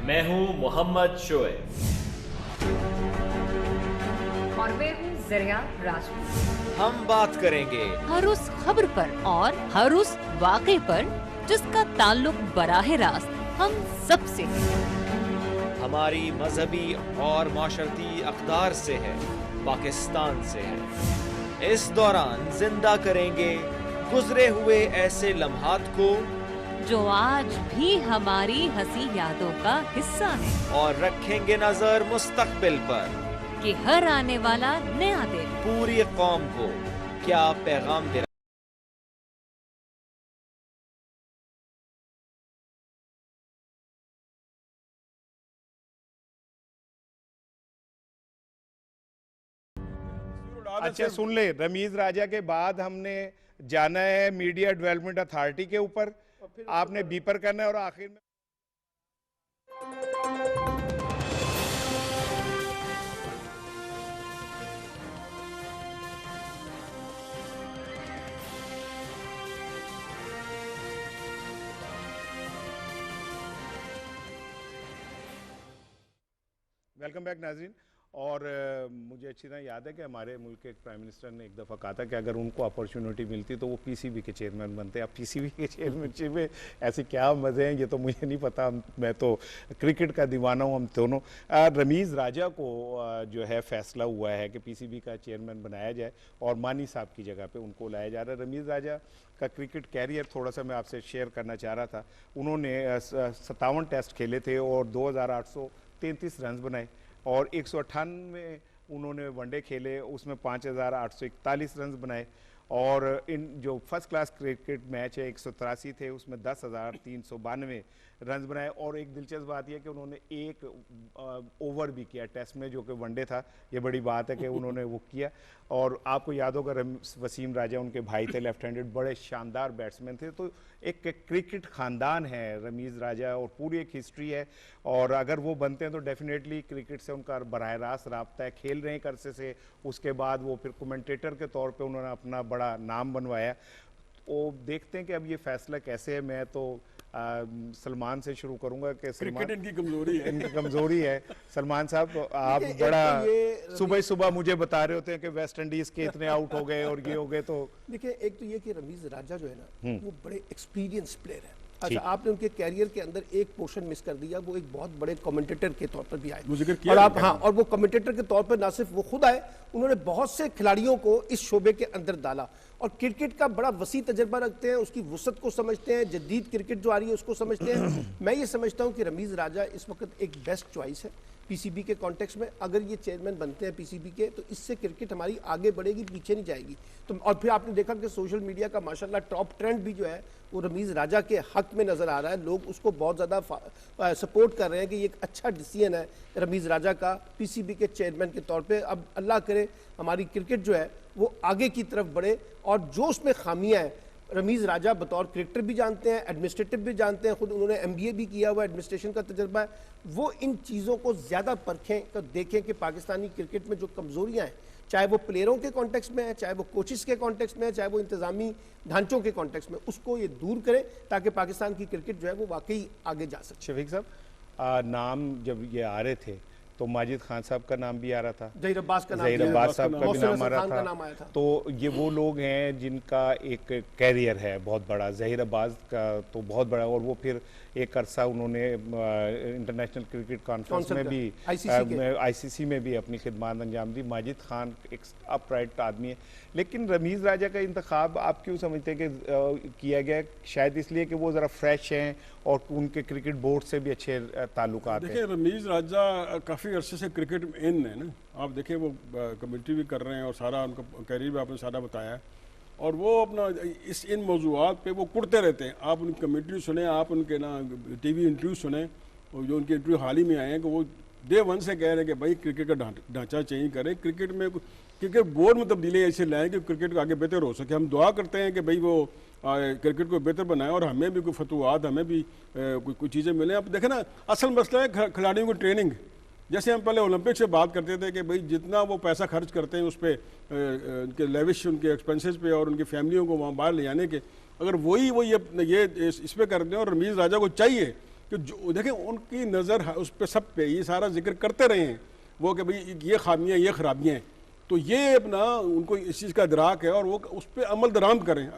मैं हूं मोहम्मद शोएब और मैं हूं ज़रिया राजपूत। हम बात करेंगे हर उस खबर पर और हर उस वाक़े पर जिसका ताल्लुक बराह रास्त हम सब से है। हमारी मजहबी और माशरती अक़दार से है, पाकिस्तान से है। इस दौरान जिंदा करेंगे गुजरे हुए ऐसे लम्हात को जो आज भी हमारी हंसी यादों का हिस्सा है, और रखेंगे नजर मुस्तकबिल पर कि हर आने वाला नया दिन पूरी कौम को क्या पैगाम दे। अच्छा सुन ले, रमीज राजा के बाद हमने जाना है मीडिया डेवलपमेंट अथॉरिटी के ऊपर, आपने बीपर करना है, और आखिर में वेलकम बैक नाजरीन। और मुझे अच्छी तरह याद है कि हमारे मुल्क के प्राइम मिनिस्टर ने एक दफ़ा कहा था कि अगर उनको अपॉर्चुनिटी मिलती तो वो PCB के चेयरमैन बनते। अब PCB के चेयरमैनशिप में ऐसे क्या मज़े हैं ये तो मुझे नहीं पता, मैं तो क्रिकेट का दीवाना हूँ हम दोनों। रमीज़ राजा को जो है फ़ैसला हुआ है कि PCB का चेयरमैन बनाया जाए और मानी साहब की जगह पर उनको लाया जा रहा है। रमीज़ राजा का क्रिकेट कैरियर थोड़ा सा मैं आपसे शेयर करना चाह रहा था। उन्होंने 57 टेस्ट खेले थे और 2833 रन बनाए, और 198 उन्होंने वनडे खेले, उसमें 5841 रन बनाए, और इन जो फर्स्ट क्लास क्रिकेट मैच है 183 थे, उसमें 10,392 रन बनाए। और एक दिलचस्प बात यह कि उन्होंने एक ओवर भी किया टेस्ट में, जो कि वनडे था। ये बड़ी बात है कि उन्होंने वो किया। और आपको याद होगा वसीम राजा उनके भाई थे, लेफ्ट हैंडेड, बड़े शानदार बैट्समैन थे। तो एक क्रिकेट ख़ानदान है रमीज़ राजा, और पूरी एक हिस्ट्री है। और अगर वो बनते हैं तो डेफिनेटली क्रिकेट से उनका बराह रास्त रब्ता है, खेल रहे हैं अरसे से। उसके बाद वो फिर कमेंटेटर के तौर पे उन्होंने अपना बड़ा नाम बनवाया। वो देखते हैं कि अब ये फैसला कैसे है। मैं तो सलमान से शुरू करूंगा कि क्रिकेट इनकी कमजोरी है, इनकी कमजोरी है। सलमान साहब, तो आप बड़ा सुबह सुबह मुझे बता रहे होते हैं कि वेस्ट इंडीज के इतने आउट हो गए और ये हो गए। तो देखिए, एक तो ये कि रमीज राजा जो है ना वो बड़े एक्सपीरियंस प्लेयर है, अच्छा, आपने उनके कैरियर के अंदर एक पोर्शन मिस कर दिया, वो एक बहुत बड़े कमेंटेटर के तौर पर भी आए और आप हाँ, और वो कमेंटेटर के तौर पर ना सिर्फ वो खुद आए, उन्होंने बहुत से खिलाड़ियों को इस शोबे के अंदर डाला और क्रिकेट का बड़ा वसी तजर्बा रखते हैं, उसकी वुसअत को समझते हैं, जदीद क्रिकेट जो आ रही है उसको समझते हैं। मैं ये समझता हूँ कि रमीज़ राजा इस वक्त एक बेस्ट चॉइस है पीसीबी के कॉन्टेक्स्ट में। अगर ये चेयरमैन बनते हैं पीसीबी के तो इससे क्रिकेट हमारी आगे बढ़ेगी, पीछे नहीं जाएगी। तो और फिर आपने देखा कि सोशल मीडिया का माशाल्लाह टॉप ट्रेंड भी जो है वो रमीज़ राजा के हक में नज़र आ रहा है। लोग उसको बहुत ज़्यादा सपोर्ट कर रहे हैं कि ये एक अच्छा डिसीजन है रमीज़ राजा का पीसीबी के चेयरमैन के तौर पे। अब अल्लाह करे हमारी क्रिकेट जो है वो आगे की तरफ बढ़े और जो उसमें खामियाँ हैं रमीज़ राजा बतौर क्रिकेटर भी जानते हैं, एडमिनिस्ट्रेटिव भी जानते हैं, खुद उन्होंने MBA भी किया हुआ एडमिनिस्ट्रेशन का तजर्बा है। वो इन चीज़ों को ज़्यादा परखें तो देखें कि पाकिस्तानी क्रिकेट में जो कमज़ोरियाँ हैं, चाहे वो प्लेयरों के कॉन्टेक्स्ट में है, चाहे वो कोचिज़ के कॉन्टेक्स्ट में है, चाहे वो इंतज़ामी ढांचों के कॉन्टेक्स्ट में, उसको ये दूर करें ताकि पाकिस्तान की क्रिकेट जो है वो वाकई आगे जा सके। शफीक साहब, नाम जब ये आ रहे थे तो माजिद खान साहब का नाम भी आ रहा था, ज़हीर अब्बास साहब का भी नाम आ रहा था। तो ये वो लोग हैं जिनका एक कैरियर है बहुत बड़ा। ज़हीर अब्बास का तो बहुत बड़ा, और वो फिर एक अरसा उन्होंने इंटरनेशनल क्रिकेट कॉन्फ्रेंस में भी ICC में भी अपनी खिदमत अंजाम दी। माजिद खान एक अपराइट आदमी है, लेकिन रमीज़ राजा का इंतखाब आप क्यों समझते हैं कि किया गया? शायद इसलिए कि वो ज़रा फ्रेश हैं और उनके क्रिकेट बोर्ड से भी अच्छे ताल्लुकात हैं। देखिए, रमीज़ राजा काफ़ी अरसे से क्रिकेट में इन है ना, आप देखें वो कमेंट्री भी कर रहे हैं और सारा उनका कैरियर भी आपने सारा बताया है, और वो अपना इन मौज़ूआत पे वो कुड़ते रहते हैं। आप उनकी कमेंट्री सुने, आप उनके ना TV इंटरव्यू सुने, और जो उनके इंटरव्यू हाल ही में आए हैं कि वो डे 1 से कह रहे हैं कि भाई क्रिकेट का ढांचा चेंज करें, क्रिकेट में क्रिकेट बोर्ड में तब्दीली ऐसे लाएँ कि क्रिकेट को आगे बेहतर हो सके। हम दुआ करते हैं कि भाई वो क्रिकेट को बेहतर बनाए और हमें भी कोई फतवात, हमें भी कुछ चीज़ें मिलें। आप देखें ना, असल मसला है खिलाड़ियों की ट्रेनिंग। जैसे हम पहले ओलंपिक से बात करते थे कि भाई जितना वो पैसा खर्च करते हैं उस पर, उनके लेविश, उनके एक्सपेंसेस पे और उनकी फैमिलियों को वहाँ बाहर ले जाने के, अगर वही वो ये इस पर करते हैं। और रमीज़ राजा को चाहिए कि जो देखें उनकी नज़र उस पर सब पे ये सारा जिक्र करते रहे हैं वो कि भाई ये खामियाँ, ये खराबियाँ हैं, तो ये अपना उनको इस चीज़ का इदराक है और वो उस पर अमल दरामद करें।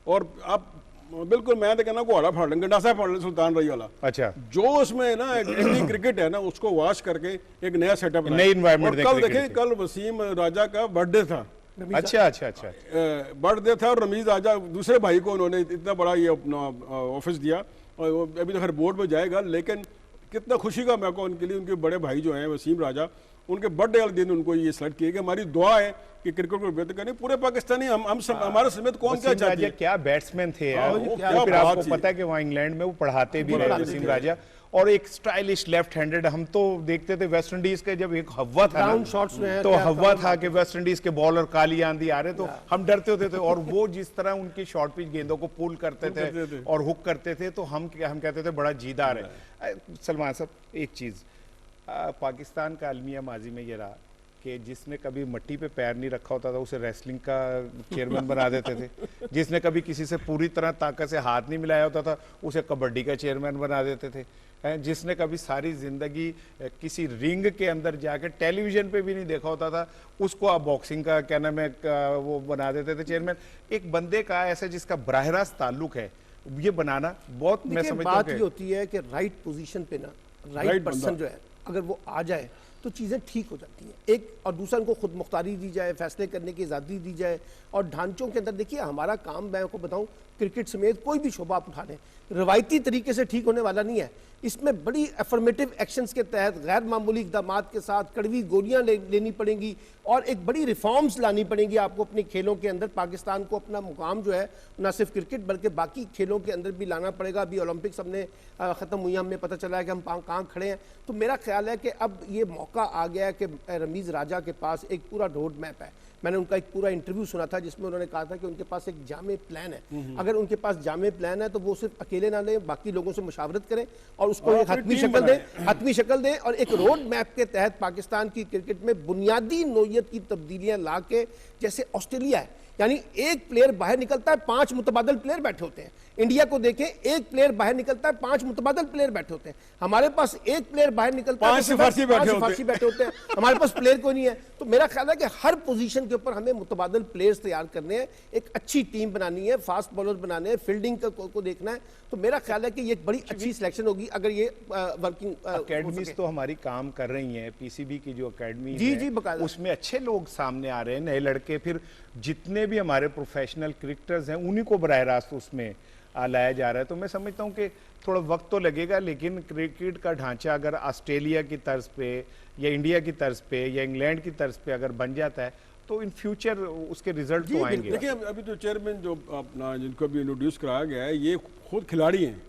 और आप बिल्कुल, मैं तो कहना घोड़ा फाड़ लेंगे, गंडासा फाड़ लें सुल्तान रही वाला। अच्छा, जो उसमें ना इंडियन क्रिकेट है ना, उसको वॉश करके एक नया सेटअप, नई एनवायरनमेंट। कल देखें, कल वसीम राजा का बर्थडे था। अच्छा बर्थडे था, और रमीज़ राजा दूसरे भाई को उन्होंने इतना बड़ा ये अपना ऑफिस दिया, और अभी तो हर बोर्ड में जाएगा, लेकिन कितना खुशी का मौका उनके लिए। उनके बड़े भाई जो हैं वसीम राजा, उनके बर्थडे वाले दिन उनको ये सेलेक्ट किया कि हमारी दुआ है कि क्रिकेट को बेहतर करें। पूरे पाकिस्तानी हम हमारे समेत कौन क्या चाहते हैं। क्या बैट्समैन थे यार, फिर आपको पता है कि वहाँ इंग्लैंड में वो पढ़ाते भी रहे वसीम राजा, और एक स्टाइलिश लेफ्ट हैंडेड। हम तो देखते थे वेस्ट इंडीज के जब एक हवा था ना, तो हवा था कि वेस्ट इंडीज के बॉलर काली आंधी आ रहे, तो हम डरते होते थे। और वो जिस तरह उनकी शॉर्ट पिच गेंदों को पुल करते थे और हुक करते थे, तो हम कहते थे बड़ा जीदार है। सलमान साहब, एक चीज़ पाकिस्तान का अलमिया माजी में ये रहा कि जिसने कभी मट्टी पे पैर नहीं रखा होता था उसे रेसलिंग का चेयरमैन बना देते थे, जिसने कभी किसी से पूरी तरह ताकत से हाथ नहीं मिलाया होता था उसे कबड्डी का चेयरमैन बना देते थे, जिसने कभी सारी ज़िंदगी किसी रिंग के अंदर जाकर टेलीविज़न पे भी नहीं देखा होता था उसको आप बॉक्सिंग का क्या नाम है वो बना देते थे चेयरमैन। एक बंदे का ऐसा जिसका बराह रास्त ताल्लुक है, ये बनाना बहुत, मैं समझता हूं बात ये होती है कि राइट पोजीशन पे ना राइट पर्सन जो है अगर वो आ जाए तो चीज़ें ठीक हो जाती हैं। एक और दूसरा, उनको खुद मुख्तारी दी जाए, फैसले करने की आज़ादी दी जाए, और ढांचों के अंदर देखिए हमारा काम, मैं आपको बताऊं, क्रिकेट समेत कोई भी शोबा आप उठा लें रवायती तरीके से ठीक होने वाला नहीं है। इसमें बड़ी एफर्मेटिव एक्शंस के तहत गैर मामूली इक़दामात के साथ कड़वी गोलियां लेनी पड़ेंगी और एक बड़ी रिफॉर्म्स लानी पड़ेंगी आपको अपने खेलों के अंदर। पाकिस्तान को अपना मुकाम जो है न सिर्फ क्रिकेट बल्कि बाकी खेलों के अंदर भी लाना पड़ेगा। अभी ओलंपिक्स हमने ख़त्म हुई, हमें पता चला है कि हम कहाँ खड़े हैं। तो मेरा ख्याल है कि अब ये मौका आ गया है कि रमीज़ राजा के पास एक पूरा रोड मैप है। मैंने उनका एक पूरा इंटरव्यू सुना था जिसमें उन्होंने कहा था कि उनके पास एक जामे प्लान है। अगर उनके पास जामे प्लान है तो वो सिर्फ अकेले ना लें, बाकी लोगों से मुशावरत करें और उसको एक हतमी शक्ल दें और एक रोड मैप के तहत पाकिस्तान की क्रिकेट में बुनियादी नोयत की तब्दीलियां ला के, जैसे ऑस्ट्रेलिया है यानी एक प्लेयर बाहर निकलता है, 5 मुतबादल प्लेयर बैठे होते हैं। इंडिया को देखें, एक प्लेयर बाहर निकलता है, 5 मुतबादल प्लेयर बैठे होते हैं। हमारे पास एक प्लेयर बाहर निकलता है, 5 सिफारशी बैठे होते हैं। हमारे पास प्लेयर कोई नहीं है। तो मेरा ख्याल है कि हर पोजीशन के ऊपर हमें मुतबादल प्लेयर्स तैयार करने हैं, एक अच्छी टीम बनानी है, फास्ट बॉलर बनाने हैं, फील्डिंग को देखना है। तो मेरा ख्याल है कि ये बड़ी अच्छी सिलेक्शन होगी अगर ये वर्किंग अकेडमीज तो हमारी काम कर रही हैं। पीसीबी की जो अकेडमी जी उसमें अच्छे लोग सामने आ रहे हैं, नए लड़के। फिर जितने भी हमारे प्रोफेशनल क्रिकेटर्स हैं उन्हीं को बराह रास्त उसमें लाया जा रहा है। तो मैं समझता हूँ कि थोड़ा वक्त तो लगेगा, लेकिन क्रिकेट का ढांचा अगर ऑस्ट्रेलिया की तर्ज पे या इंडिया की तर्ज पे या इंग्लैंड की तर्ज पे अगर बन जाता है तो इन फ्यूचर उसके रिजल्ट तो आएंगे। देखिए अभी तो चेयरमैन जो अपना जिनको भी इंट्रोड्यूस कराया गया है, ये खुद खिलाड़ी हैं।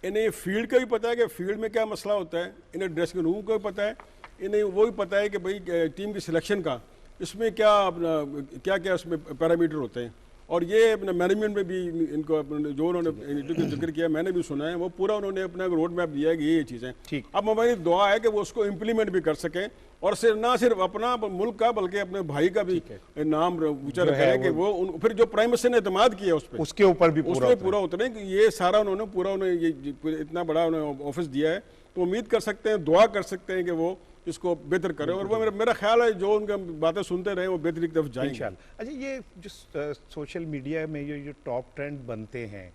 इन्हें फील्ड का भी पता है कि फील्ड में क्या मसला होता है, इन्हें ड्रेसिंग रूम का भी पता है, इन्हें वो भी पता है कि भाई टीम की सिलेक्शन का इसमें क्या अपना क्या क्या उसमें पैरामीटर होते हैं। और ये अपने मैनेजमेंट में भी इनको जो उन्होंने जिक्र किया, मैंने भी सुना है, वो पूरा उन्होंने अपना रोड मैप दिया है कि ये चीज़ें ठीक। अब हमारी दुआ है कि वो उसको इम्प्लीमेंट भी कर सकें और सिर्फ ना सिर्फ अपना मुल्क का बल्कि अपने भाई का भी नाम ऊंचा रखें कि वो फिर जो प्राइम मिनिस्टर ने एतमाद किया उस पर उसके ऊपर भी पूरा उतरे कि ये सारा उन्होंने पूरा ये इतना बड़ा उन्होंने ऑफिस दिया है। तो उम्मीद कर सकते हैं, दुआ कर सकते हैं कि वो इसको बेहतर करें और वो मेरा ख्याल है जो उनका बातें सुनते रहे वो बेहतरी की तरफ जाएंगे। अच्छा, ये जो सोशल मीडिया में ये जो टॉप ट्रेंड बनते हैं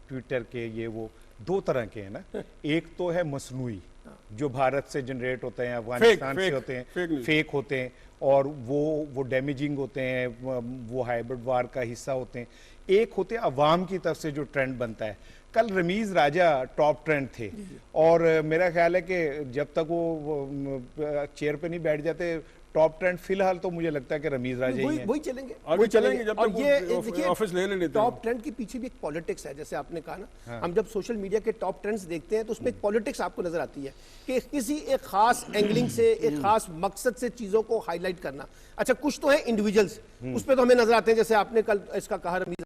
ट्विटर के, ये वो 2 तरह के हैं ना। एक तो है मसनूई जो भारत से जनरेट होते हैं, अफगानिस्तान से होते हैं, फेक होते हैं और वो डैमेजिंग होते हैं, वो हाइब्रिड वार का हिस्सा होते हैं। एक होते हैं अवाम की तरफ से जो ट्रेंड बनता है। कल रमीज राजा टॉप ट्रेंड थे और मेरा ख्याल है कि जब तक वो चेयर पे नहीं बैठ जाते टॉप ट्रेंड, फिलहाल तो मुझे लगता है कि रमीज राजा ही हैं। वही चलेंगे जब और तक ये देखिए ऑफिस ले लेते हैं। टॉप ट्रेंड के पीछे भी एक पॉलिटिक्स है, जैसे आपने कहा ना। हम जब सोशल मीडिया के टॉप ट्रेंड्स देखते हैं तो उसमें एक पॉलिटिक्स आपको नजर आती है कि किसी एक खास एंगलिंग से, एक खास मकसद से चीजों को हाईलाइट करना। अच्छा, कुछ तो है इंडिविजुअल्स, उस पर तो हमें नजर आते हैं, जैसे आपने कल इसका कहा, रमीज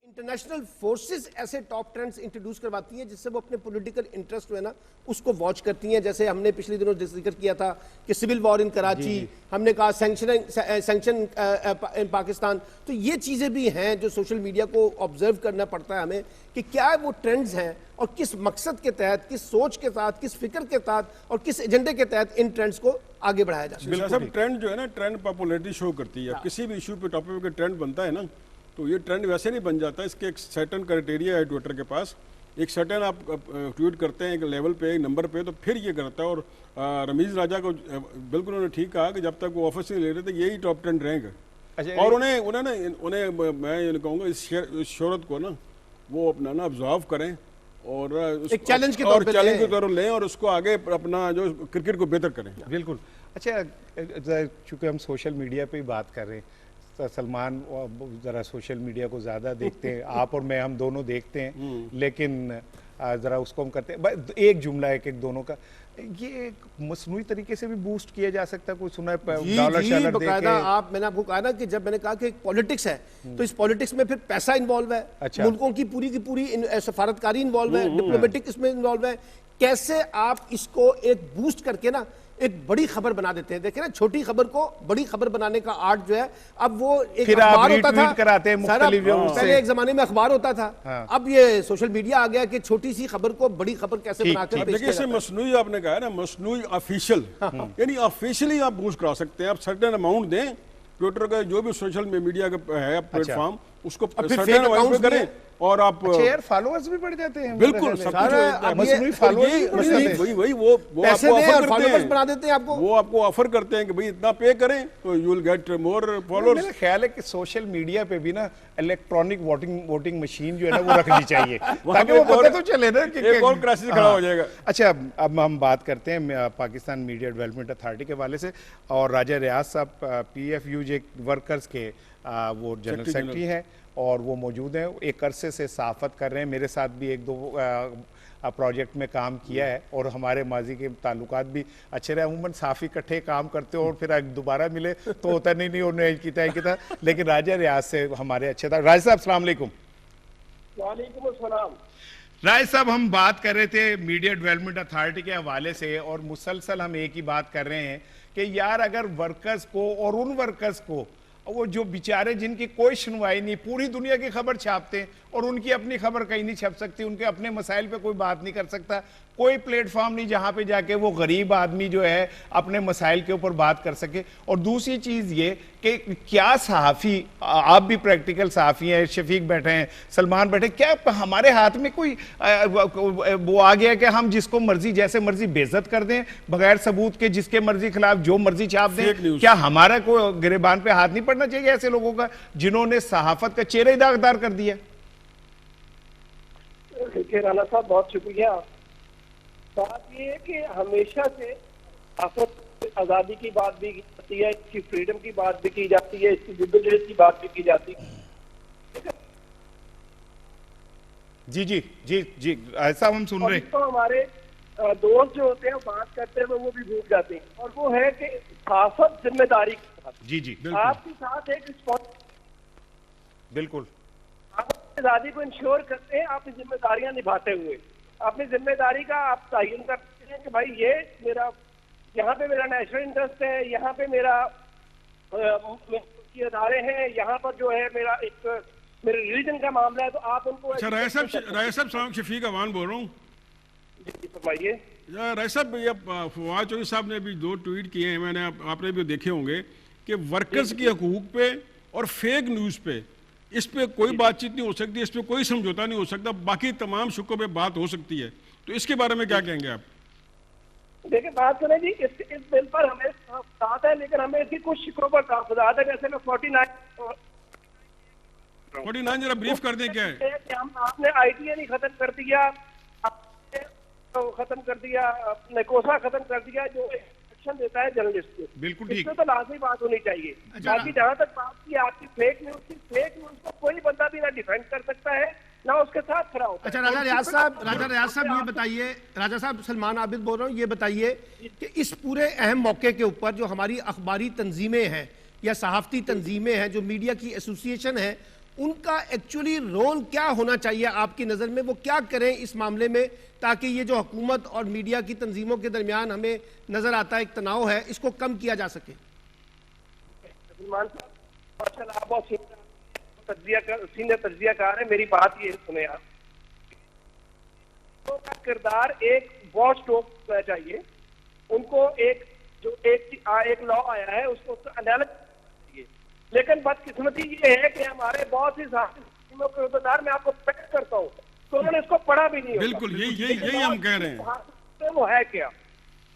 इंटरनेशनल फोर्सेस ऐसे टॉप ट्रेंड्स इंट्रोड्यूस करवाती हैं जिससे वो अपने पॉलिटिकल इंटरेस्ट जो है ना उसको वॉच करती हैं। जैसे हमने पिछले दिनों जिक्र किया था कि सिविल वॉर इन कराची, हमने कहा सैंक्शन इन पाकिस्तान। तो ये चीज़ें भी हैं जो सोशल मीडिया को ऑब्जर्व करना पड़ता है हमें कि क्या वो ट्रेंड्स हैं और किस मकसद के तहत, किस सोच के साथ, किस फिक्र के साथ और किस एजेंडे के तहत इन ट्रेंड्स को आगे बढ़ाया जाता है। सब ट्रेंड जो है ना, ट्रेंड पॉपुलैरिटी शो करती है। किसी भी इशू पे टॉपिक पे ट्रेंड बनता है ना, तो ये ट्रेंड वैसे नहीं बन जाता। इसके एक सर्टेन क्राइटेरिया है ट्विटर के पास। एक सर्टेन आप ट्वीट करते हैं एक लेवल पे, एक नंबर पे, तो फिर ये करता है। और रमीज राजा को बिल्कुल उन्होंने ठीक कहा कि जब तक वो ऑफिस नहीं ले रहे थे यही टॉप ट्रेंड रहेंगे। और उन्हें मैं ये कहूँगा इस शोहरत को ना वो अपना ना ऑब्जर्व करें और एक चैलेंज के तौर पर लें और उसको आगे अपना जो क्रिकेट को बेहतर करें। बिल्कुल। अच्छा, चूँकि हम सोशल मीडिया पे ही बात कर रहे हैं, सलमान ज़रा सोशल मीडिया को ज़्यादा देखते हैं, आप और मैं हम दोनों देखते हैं, लेकिन ज़रा उसको हम करते हैं। एक जुमला है कि दोनों का ये मसनूई तरीके से भी बूस्ट किया जा सकता है। कोई सुना है डॉलर शॉलर देके? मैंने आपको कहा ना कि जब मैंने कहा कि एक पॉलिटिक्स है तो इस पॉलिटिक्स में फिर पैसा इन्वॉल्व है। अच्छा। मुल्कों की पूरी सफारतकारी इन्वॉल्व है, डिप्लोमेटिक इसमें इन्वॉल्व है। कैसे आप इसको एक बूस्ट करके ना एक बड़ी खबर बना देते हैं। देखिए ना, छोटी खबर को बड़ी खबर बनाने का आर्ट जो है, अब वो एक अखबार होता था, पहले एक जमाने में अखबार होता था। अब ये सोशल मीडिया आ गया कि छोटी सी खबर को बड़ी खबर कैसे बनाकर पेश किया जाता है। मसनूई आपने कहा ना, मसनूई ऑफिशियल, यानी ऑफिशियली आप बूस्ट करा सकते हैं। आप सर्टेन अमाउंट दें, ट्विटर का जो भी सोशल मीडिया का है प्लेटफॉर्म, उसको सर्टेन अमाउंट करें और आप यार फॉलोअर्स भी बढ़ जाते हैं। बिल्कुल, वही वो फॉलोअर्स बना देते हैं आपको। वो आपको ऑफर करते हैं कि भाई इतना पे करें तो you will get more followers. मेरा ख्याल है कि सोशल मीडिया पे भी ना इलेक्ट्रॉनिक वोटिंग मशीन जो है ना वो रखनी चाहिए ताकि वो पता तो चले ना कि एक और क्राइसिस खड़ा हो जाएगा। अच्छा, अब हम बात करते हैं पाकिस्तान मीडिया डेवलपमेंट अथॉरिटी के हवाले से, और राजा रियाज साहब PFUJ वर्कर्स के वो जनरल सेक्रेटरी हैं और वो मौजूद हैं। एक अरसे से सहाफ़त कर रहे हैं, मेरे साथ भी 1-2 प्रोजेक्ट में काम किया है और हमारे माजी के ताल्लुकात भी अच्छे रहे। अमूमन साफ़ी इकट्ठे काम करते हो और फिर दोबारा मिले तो होता नहीं उन्होंने किया था, लेकिन राजा रियाज से हमारे अच्छे था। राज साहब अस्सलाम वालेकुम। वालेकुम अस्सलाम। राज साहब, हम बात कर रहे थे मीडिया डेवलपमेंट अथॉरिटी के हवाले से और मुसलसल हम एक ही बात कर रहे हैं कि यार अगर वर्कर्स को और उन वर्कर्स को, वो जो बेचारे जिनकी कोई सुनवाई नहीं, पूरी दुनिया की खबर छापते हैं और उनकी अपनी खबर कहीं नहीं छप सकती, उनके अपने मसाइल पे कोई बात नहीं कर सकता, कोई प्लेटफॉर्म नहीं जहां पे जाके वो गरीब आदमी जो है अपने मसाइल के ऊपर बात कर सके। और दूसरी चीज ये कि क्या सहाफ़ी, आप भी प्रैक्टिकल सहाफ़ी हैं, शफीक बैठे हैं, सलमान बैठे, क्या हमारे हाथ में कोई वो आ गया कि हम जिसको मर्जी जैसे मर्जी बेइज्जत कर दें बगैर सबूत के, जिसके मर्जी खिलाफ जो मर्जी छाप दें? क्या हमारा कोई गिरेबान पे हाथ नहीं पड़ना चाहिए ऐसे लोगों का जिन्होंने सहाफत का चेहरा ही दागदार कर दिया? देखिए राना साहब, बहुत शुक्रिया। बात ये है कि हमेशा से सहाफत आज़ादी की बात भी की जाती है, इसकी फ्रीडम की बात भी की जाती है, इसकी जिद्दोजहद की बात भी की जाती है। जी जी जी जी, ऐसा हम सुन रहे हैं। तो हमारे दोस्त जो होते हैं बात करते हैं वो भी भूल जाते हैं, और वो है कि सहाफत जिम्मेदारी के साथ, जी जी, आपके साथ एक बिल्कुल आज़ादी को इंश्योर करते हैं, अपनी जिम्मेदारियां निभाते हुए अपनी जिम्मेदारी का आप तयन करते हैं कि भाई ये मेरा, यहाँ पे मेरा नेशनल इंटरेस्ट है, यहाँ पे मेरा अदारे हैं, यहाँ पर जो है मेरा एक मेरे रिलीजन का मामला है, तो आप उनको। अच्छा राय साहब शफीक अवान बोल रहा हूँ। फरमाइए। राय साहब, ये फवाद चौधरी साहब ने अभी 2 ट्वीट किए हैं, मैंने आपने भी देखे होंगे कि वर्कर्स के हकूक पे और फेक न्यूज़ पे, इस पे कोई बातचीत नहीं हो सकती, इस पे कोई समझौता नहीं हो सकता, बाकी तमाम शुक्कों पे बात हो सकती है। तो इसके बारे में क्या कहेंगे आप? देखिए बात सुने जी, इस बिल पर हमें साथ है, लेकिन हमें इसकी कुछ शिक्कों पर तहफ़्फ़ुज़ात है। जैसे मैं 49 जरा ब्रीफ कर दें क्या है? आपने ITA नहीं खत्म कर दिया, खत्म कर दिया, नेकोसा खत्म कर दिया, जो एक्शन देता है जर्नलिस्ट को। बिल्कुल ठीक, तो लाजमी बात होनी चाहिए। बाकी जहाँ तक बात की आपकी फेक न्यूज को कोई बंदा भी ना डिफेंड कर सकता है ना उसके साथ खड़ा होता है। अच्छा राजा रियाज साहब ये बताइए, राजा साहब सलमान आबिद बोल रहा हूँ, ये बताइए कि इस पूरे अहम मौके के ऊपर जो हमारी अखबारी तंजीमें हैं या सहाफती तंजीमें हैं, जो मीडिया की एसोसिएशन है, उनका एक्चुअली रोल क्या होना चाहिए आपकी नज़र में? वो क्या करें इस मामले में ताकि ये जो हुकूमत और मीडिया की तंजीमों के दरमियान हमें नजर आता है एक तनाव है, इसको कम किया जा सके? सीनियर तज्जियाकार है, मेरी बात ये सुने आप। तो का किरदार एक वॉच डॉग होना चाहिए, उनको एक लॉ आया है उसको एनालिसिस चाहिए। लेकिन बदकिस्मती ये है कि हमारे बहुत ही के उद्देदार, मैं आपको पैक करता हूँ, तो उन्होंने इसको पढ़ा भी नहीं। बिल्कुल यही हम कह रहे हैं, वो है क्या,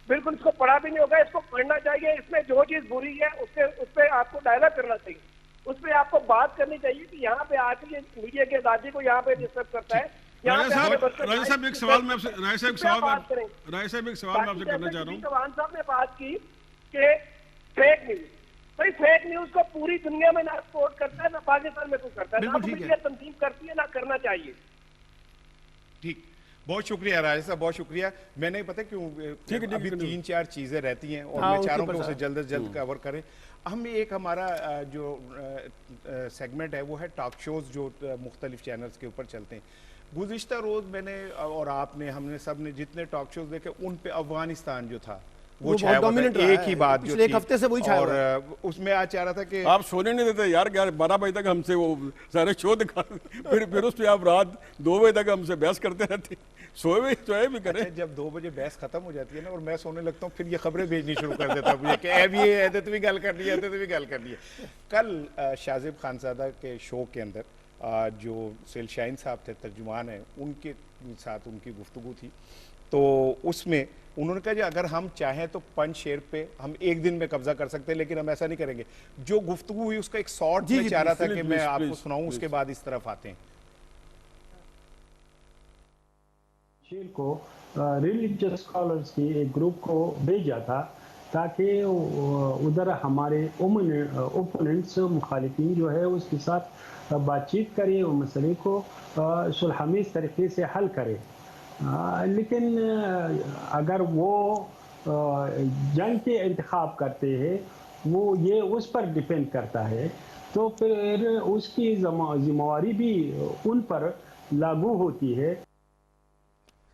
बिल्कुल इसको पढ़ा भी नहीं होगा, इसको पढ़ना चाहिए। इसमें जो चीज बुरी है उस पर आपको डायलॉग करना चाहिए, उस पर आपको बात करनी चाहिए कि यहाँ पे आके ये मीडिया के आजादी को यहाँ पे डिस्टर्ब करता है। राजा साहब एक सवाल मैं आपसे एक सवाल मैं आपसे करना चाह रहा हूँ। चौहान साहब ने बात की कि फेक न्यूज, भाई फेक न्यूज को पूरी दुनिया में ना सपोर्ट करता है, ना पाकिस्तान में कोई करता है, ना मीडिया तंजीम करती है, ना करना चाहिए। ठीक, बहुत शुक्रिया राजा साहब, बहुत शुक्रिया। मैंने पता क्यों, अभी 3-4 चीजें रहती हैं और मैं चाह रहा हूँ कि उसे जल्द से जल्द कवर करें। हम एक हमारा जो सेगमेंट है वो है टॉक शोज जो मुख्तलिफ चैनल्स के ऊपर चलते हैं। गुज़िश्ता रोज मैंने और आपने, हमने सब ने जितने टॉक शोज देखे उन पे अफगानिस्तान जो था वो छाया हुआ था, एक ही बात जो थी, एक हफ्ते से वही छाया, और उसमें आज चाह रहा था कि आप सोने नहीं देते यार, 12 बजे तक हमसे वो सारे शो दिखा, फिर उस पर आप रात 2 बजे तक हमसे बहस करते रहते, सोए भी करें। अच्छा, जब 2 बजे बहस खत्म हो जाती है ना और मैं सोने लगता हूँ, फिर ये खबरें भेजनी शुरू कर देता मुझे कि अब ये आदत भी गल करनी है, आदत भी गल करनी है। कल शाजिब खानज़ादा के शो के अंदर जो सेल शाहीन साहब थे, तर्जुमान हैं, उनके साथ उनकी गुफ्तगू थी, तो उसमें उन्होंने कहा कि अगर हम चाहें तो पंजशेर पे हम एक दिन में कब्जा कर सकते हैं, लेकिन हम ऐसा नहीं करेंगे। जो गुफ्तगू हुई उसका एक शॉर्ट में चाह रहा था कि मैं आपको सुनाऊं, उसके बाद इस तरफ आते हैं। शेर को रिलीजियस स्कॉलर्स की एक ग्रुप को भेजा था ताकि उधर हमारे ओपोनेंट्स मुखालिफिन जो है उसके साथ बातचीत करे, वो मसले को सुलहमीज़ तरीके से हल करे। लेकिन अगर वो जंग के इंतखाब करते हैं, वो ये उस पर डिपेंड करता है, तो फिर उसकी जिम्मेवारी भी उन पर लागू होती है।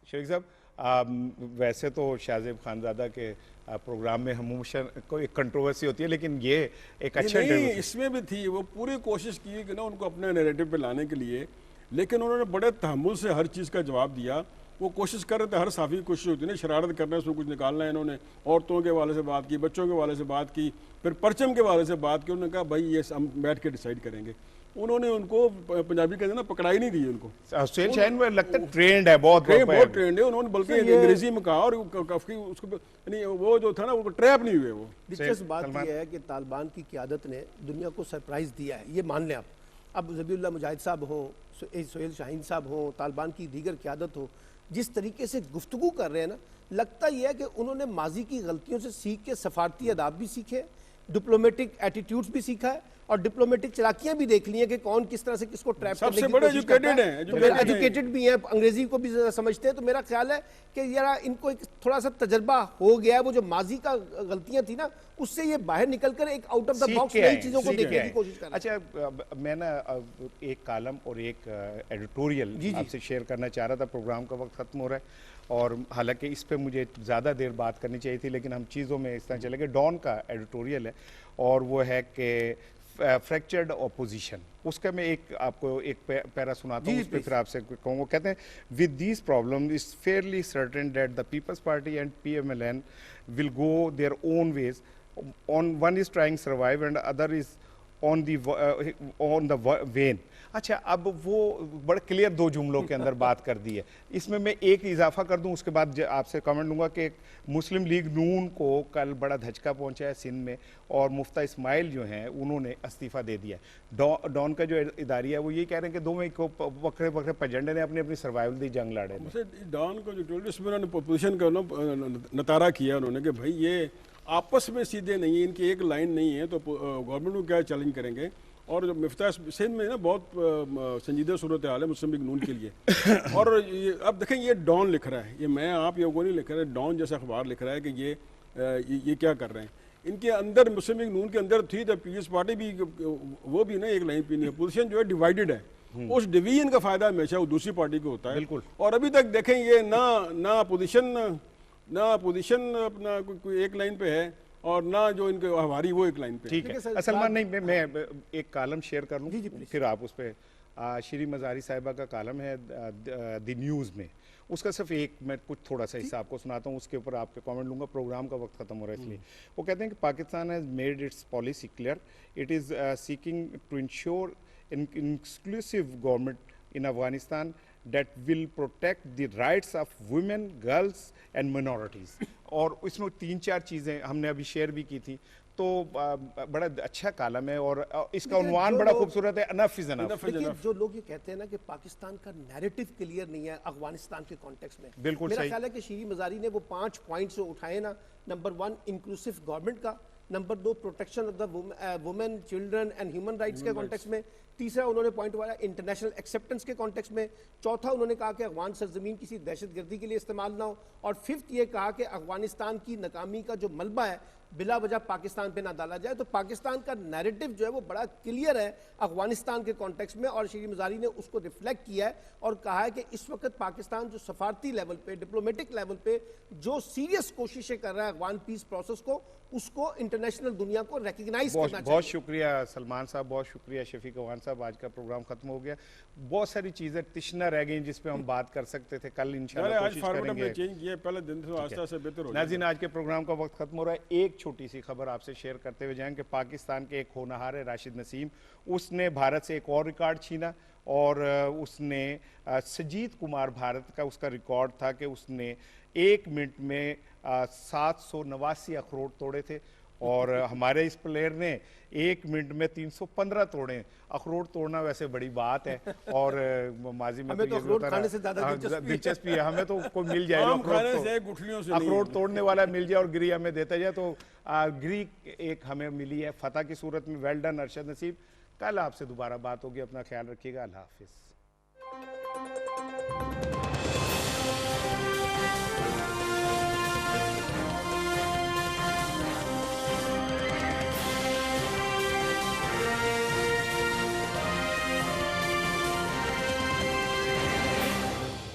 शेख साहब, वैसे तो शाहजेब खानज़ादा के प्रोग्राम में हमेशा कोई कंट्रोवर्सी होती है, लेकिन ये एक अच्छा नहीं, इसमें भी थी। वो पूरी कोशिश की कि ना उनको अपने नैरेटिव पे लाने के लिए, लेकिन उन्होंने बड़े तहम्मुल से हर चीज़ का जवाब दिया। वो कोशिश कर रहे थे, हर साफ़ी की कोशिश होती है ना शरारत करना, उसमें कुछ निकालना है। इन्होंने औरतों के हवाले से बात की, बच्चों के हवाले से बात की, फिर परचम के हवाले से बात की। उन्होंने कहा भाई ये हम बैठ के डिसाइड करेंगे। उन्होंने उनको पंजाबी कहते ना पकड़ाई नहीं दी उनको। लगता है ट्रेंड है, बहुत ट्रेंड है। उन्होंने बल्कि अंग्रेजी में कहा और उसको नहीं, वो जो था ना वो ट्रैप नहीं हुए। वो दिलचस्प बात यह है कि तालिबान की क़यादत ने दुनिया को सरप्राइज़ दिया है, ये मान लें आप। अब ज़बीउल्लाह मुजाहिद साहब हो, सोहेल शाहीन साहब हो, तालिबान की दीगर क़यादत हो, जिस तरीके से गुफ्तगू कर रहे हैं ना, लगता यह है कि उन्होंने माजी की गलतियों से सीख के सफारती अदाब भी सीखे, डिप्लोमेटिक एटीट्यूड्स भी सीखा है और डिप्लोमेटिक चलाकियां भी देख ली हैं कि कौन किस तरह से किसको ट्रैप करने की कोशिश करता है। तो एजुकेटेड भी हैं, अंग्रेजी को भी समझते हैं। तो मेरा ख्याल है कि यार इनको एक थोड़ा सा तजर्बा हो गया है। वो जो माजी का गलतियां थी ना, उससे ये बाहर निकलकर एक आउट ऑफ द बॉक्स नई चीजों को देखने की कोशिश कर रहा है। अच्छा, मैं ना एक कॉलम और एक एडिटोरियल आपसे शेयर करना चाह रहा था। प्रोग्राम का वक्त खत्म हो रहा है और हालांकि इस पे मुझे ज़्यादा देर बात करनी चाहिए थी, लेकिन हम चीज़ों में इस तरह चले गए। डॉन का एडिटोरियल है और वो है कि फ्रैक्चर्ड ऑपोजिशन। उसका मैं एक आपको एक पैरा सुनाता हूँ, उस पर फिर आपसे कहूँगा। कहते हैं with this problem is fairly certain that the Peoples Party and PMLN will go their own ways. On one is trying survive and other is on the wane. अच्छा, अब वो बड़े क्लियर दो जुमलों के अंदर बात कर दी है। इसमें मैं एक इजाफा कर दूं, उसके बाद आपसे कमेंट लूँगा कि मुस्लिम लीग नून को कल बड़ा धचका पहुंचा है सिंध में और मुफ्ता इस्माइल जो हैं उन्होंने इस्तीफ़ा दे दिया। डॉन का जो इदारिया है वो ये कह रहे हैं कि दोनों को बकरे बकरे पजेंडे ने अपनी अपनी सर्वाइवल दी जंग लड़े। डॉन को जो टूरिस्ट में उन्होंने पोजिशन का नतारा किया उन्होंने कि भाई ये आपस में सीधे नहीं है, इनकी एक लाइन नहीं है, तो गवर्नमेंट को क्या चैलेंज करेंगे। और जो मिफ्ता सिंध में ना बहुत संजीदा सूरत हाल है मुस्लिम लीग नून के लिए। और ये अब देखें, ये डॉन लिख रहा है, ये मैं आप ये वो नहीं लिख रहा है, डॉन जैसा अखबार लिख रहा है कि ये क्या कर रहे हैं। इनके अंदर मुस्लिम लीग नून के अंदर थी तो पीपल्स पार्टी भी वो भी ना एक लाइन पे नहीं है। पोजीशन जो है डिवाइडेड है, उस डिवीजन का फायदा हमेशा वो दूसरी पार्टी को होता है। बिल्कुल। और अभी तक देखें ये ना अपोजिशन अपना कोई एक लाइन पे है और ना जो इनके हमारी वो एक लाइन पे। ठीक है सलमान, नहीं मैं एक कॉलम शेयर कर लूँ फिर आप उस पर। श्री मज़ारी साहिबा का कॉलम है द न्यूज़ में, उसका सिर्फ एक मैं कुछ थोड़ा सा हिस्सा आपको सुनाता हूँ, उसके ऊपर आपके कमेंट लूँगा। प्रोग्राम का वक्त खत्म हो रहा है इसलिए। वो कहते हैं कि Pakistan has made its policy clear, it is seeking to ensure inclusive government in Afghanistan that will protect the rights of women, girls and minorities। और इसमें 3-4 चीज़ें हमने अभी शेयर भी की थी। तो बड़ा अच्छा कॉलम है और इसका उन्वान बड़ा खूबसूरत है, अनफ इज अनफ। देखिए, जो लोग ये कहते हैं ना कि पाकिस्तान का नैरेटिव क्लियर नहीं है अफगानिस्तान के कॉन्टेक्स्ट में, बिल्कुल मेरा ख्याल है कि श्री मज़ारी ने वो 5 पॉइंट्स उठाए ना। नंबर 1 इंक्लूसिव गवर्नमेंट का, number 2 protection of the women, children and human rights के कॉन्टेक्स्ट में, तीसरा उन्होंने पॉइंट उठाया इंटरनेशनल एक्सेप्टेंस के कॉन्टेक्स्ट में, चौथा उन्होंने कहा कि अफगान सरजमीन किसी दहशतगर्दी के लिए इस्तेमाल ना हो, और फिफ्थ ये कहा कि अफगानिस्तान की नाकामी का जो मलबा है बिला वजह पाकिस्तान पे ना डाला जाए। तो पाकिस्तान का नैरेटिव जो है वो बड़ा क्लियर है अफगानिस्तान के कॉन्टेक्स्ट में, और श्री मज़ारी ने उसको रिफ्लेक्ट किया है और कहा है कि इस वक्त पाकिस्तान जो सफारती लेवल पे, डिप्लोमेटिक लेवल पे जो सीरियस कोशिशें कर रहा है अफगान पीस प्रोसेस को, उसको इंटरनेशनल दुनिया को रिकग्नाइज करना चाहिए। बहुत शुक्रिया सलमान साहब, बहुत शुक्रिया शफीक अवान साहब। आज का प्रोग्राम खत्म हो गया, बहुत सारी चीजें तिश्ना रह गई जिस पे हम बात कर सकते थे। कल इंशाल्लाह कोशिश करेंगे। पहले दिन से आस्ते आस्ते बेहतर हो। नाज़रीन, आज के प्रोग्राम का वक्त खत्म हो रहा है। एक छोटी सी खबर आपसे शेयर करते हुए जाएंगे। पाकिस्तान के एक होनहार है राशिद नसीम, उसने भारत से एक और रिकॉर्ड छीना और उसने सजीद कुमार भारत का उसका रिकॉर्ड था कि उसने 1 मिनट में 789 अखरोट तोड़े थे और हमारे इस प्लेयर ने 1 मिनट में 315 तोड़े। अखरोट तोड़ना वैसे बड़ी बात है और माजी में तो अखरोट खाने से ज़्यादा दिलचस्पी है। हमें तो कोई मिल जाए अखरोट तोड़ने वाला मिल जाए और गिरी हमें देता जाए। तो गिरी एक हमें मिली है फतह की सूरत में। वेल डन अरशद नसीब। कल आपसे दोबारा बात होगी, अपना ख्याल रखिएगा। अल्लाह हाफिज़।